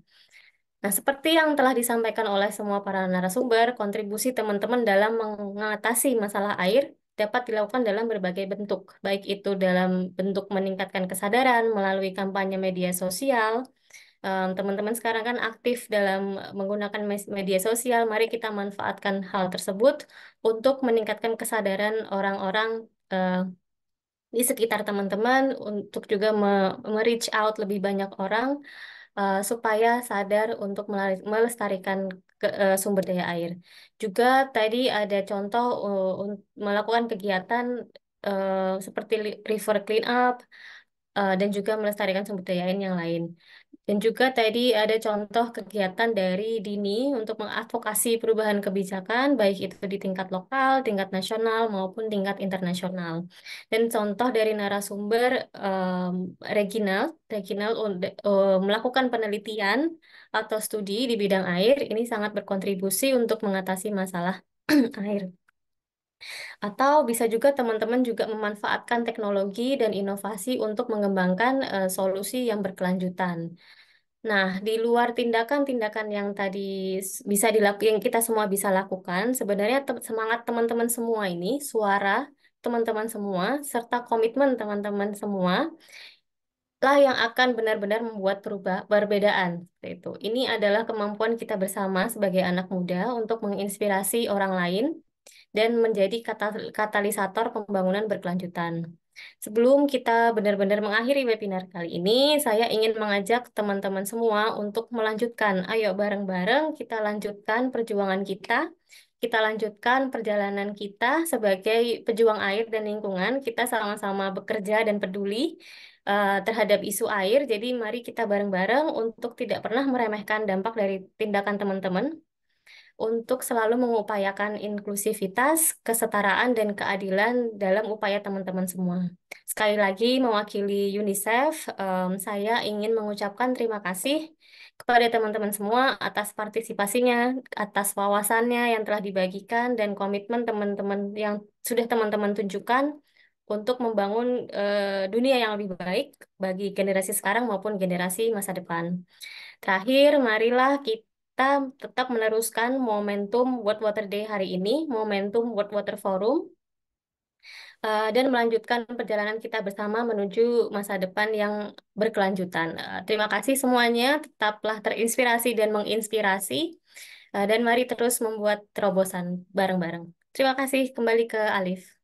Nah, seperti yang telah disampaikan oleh semua para narasumber, kontribusi teman-teman dalam mengatasi masalah air dapat dilakukan dalam berbagai bentuk, baik itu dalam bentuk meningkatkan kesadaran melalui kampanye media sosial. Teman-teman sekarang kan aktif dalam menggunakan media sosial, mari kita manfaatkan hal tersebut untuk meningkatkan kesadaran orang-orang di sekitar teman-teman, untuk juga me-reach out lebih banyak orang supaya sadar untuk melestarikan sumber daya air. Juga tadi ada contoh melakukan kegiatan seperti river clean up dan juga melestarikan sumber daya air yang lain. Dan juga tadi ada contoh kegiatan dari Dini untuk mengadvokasi perubahan kebijakan, baik itu di tingkat lokal, tingkat nasional, maupun tingkat internasional. Dan contoh dari narasumber Reginald melakukan penelitian atau studi di bidang air, ini sangat berkontribusi untuk mengatasi masalah air. Atau bisa juga teman-teman juga memanfaatkan teknologi dan inovasi untuk mengembangkan solusi yang berkelanjutan. Nah, di luar tindakan-tindakan yang tadi yang kita semua bisa lakukan, sebenarnya semangat teman-teman semua ini, suara teman-teman semua, serta komitmen teman-teman semua lah yang akan benar-benar membuat perbedaan. Seperti itu. Ini adalah kemampuan kita bersama sebagai anak muda untuk menginspirasi orang lain dan menjadi katalisator pembangunan berkelanjutan. Sebelum kita benar-benar mengakhiri webinar kali ini, saya ingin mengajak teman-teman semua untuk melanjutkan. Ayo bareng-bareng kita lanjutkan perjuangan kita lanjutkan perjalanan kita sebagai pejuang air dan lingkungan. Kita sama-sama bekerja dan peduli terhadap isu air. Jadi mari kita bareng-bareng untuk tidak pernah meremehkan dampak dari tindakan teman-teman, untuk selalu mengupayakan inklusivitas, kesetaraan, dan keadilan dalam upaya teman-teman semua. Sekali lagi, mewakili UNICEF, saya ingin mengucapkan terima kasih kepada teman-teman semua atas partisipasinya, atas wawasannya yang telah dibagikan, dan komitmen teman-teman yang sudah teman-teman tunjukkan untuk membangun dunia yang lebih baik bagi generasi sekarang maupun generasi masa depan. Terakhir, marilah kita tetap meneruskan momentum World Water Day hari ini, momentum World Water Forum, dan melanjutkan perjalanan kita bersama menuju masa depan yang berkelanjutan. Terima kasih semuanya, tetaplah terinspirasi dan menginspirasi, dan mari terus membuat terobosan bareng-bareng. Terima kasih, kembali ke Alif.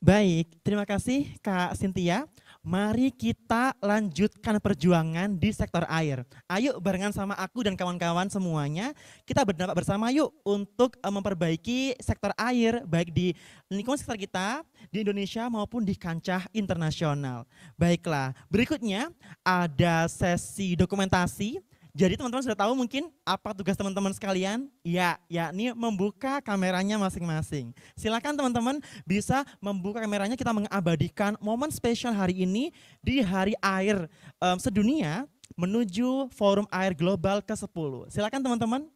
Baik, terima kasih Kak Cynthia. Mari kita lanjutkan perjuangan di sektor air. Ayo barengan sama aku dan kawan-kawan semuanya, kita berdampak bersama yuk untuk memperbaiki sektor air, baik di lingkungan sekitar kita, di Indonesia maupun di kancah internasional. Baiklah, berikutnya ada sesi dokumentasi Jadi teman-teman sudah tahu mungkin apa tugas teman-teman sekalian? Ya, yakni membuka kameranya masing-masing. Silakan teman-teman bisa membuka kameranya, kita mengabadikan momen spesial hari ini di Hari Air Sedunia menuju Forum Air Global ke-10. Silakan teman-teman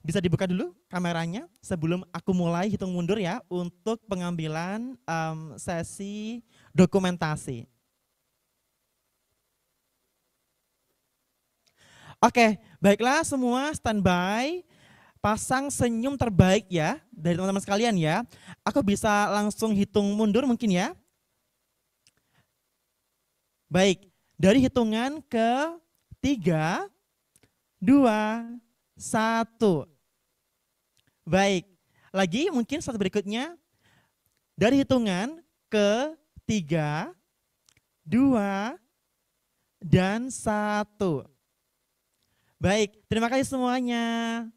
bisa dibuka dulu kameranya sebelum aku mulai hitung mundur ya untuk pengambilan sesi dokumentasi. Oke, baiklah semua standby, pasang senyum terbaik ya dari teman-teman sekalian ya. Aku bisa langsung hitung mundur mungkin ya. Baik, dari hitungan ke 3, 2, 1. Baik, lagi mungkin satu berikutnya. Dari hitungan ke 3, 2, dan 1. Baik, terima kasih semuanya.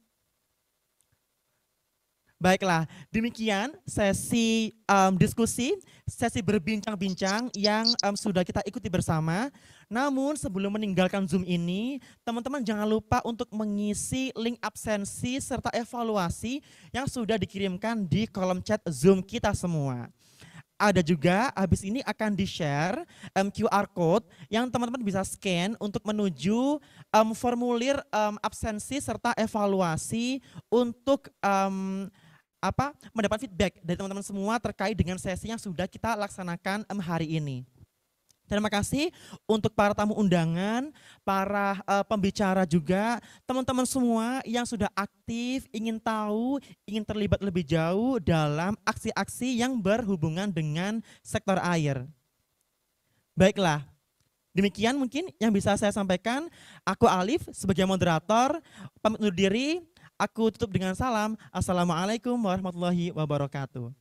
Baiklah, demikian sesi diskusi, sesi berbincang-bincang yang sudah kita ikuti bersama. Namun sebelum meninggalkan Zoom ini, teman-teman jangan lupa untuk mengisi link absensi serta evaluasi yang sudah dikirimkan di kolom chat Zoom kita semua. Ada juga habis ini akan di-share QR code yang teman-teman bisa scan untuk menuju formulir absensi serta evaluasi untuk mendapat feedback dari teman-teman semua terkait dengan sesi yang sudah kita laksanakan hari ini. Terima kasih untuk para tamu undangan, para pembicara juga, teman-teman semua yang sudah aktif, ingin tahu, ingin terlibat lebih jauh dalam aksi-aksi yang berhubungan dengan sektor air. Baiklah, demikian mungkin yang bisa saya sampaikan. Aku Alif sebagai moderator, pamit undur diri, aku tutup dengan salam. Assalamualaikum warahmatullahi wabarakatuh.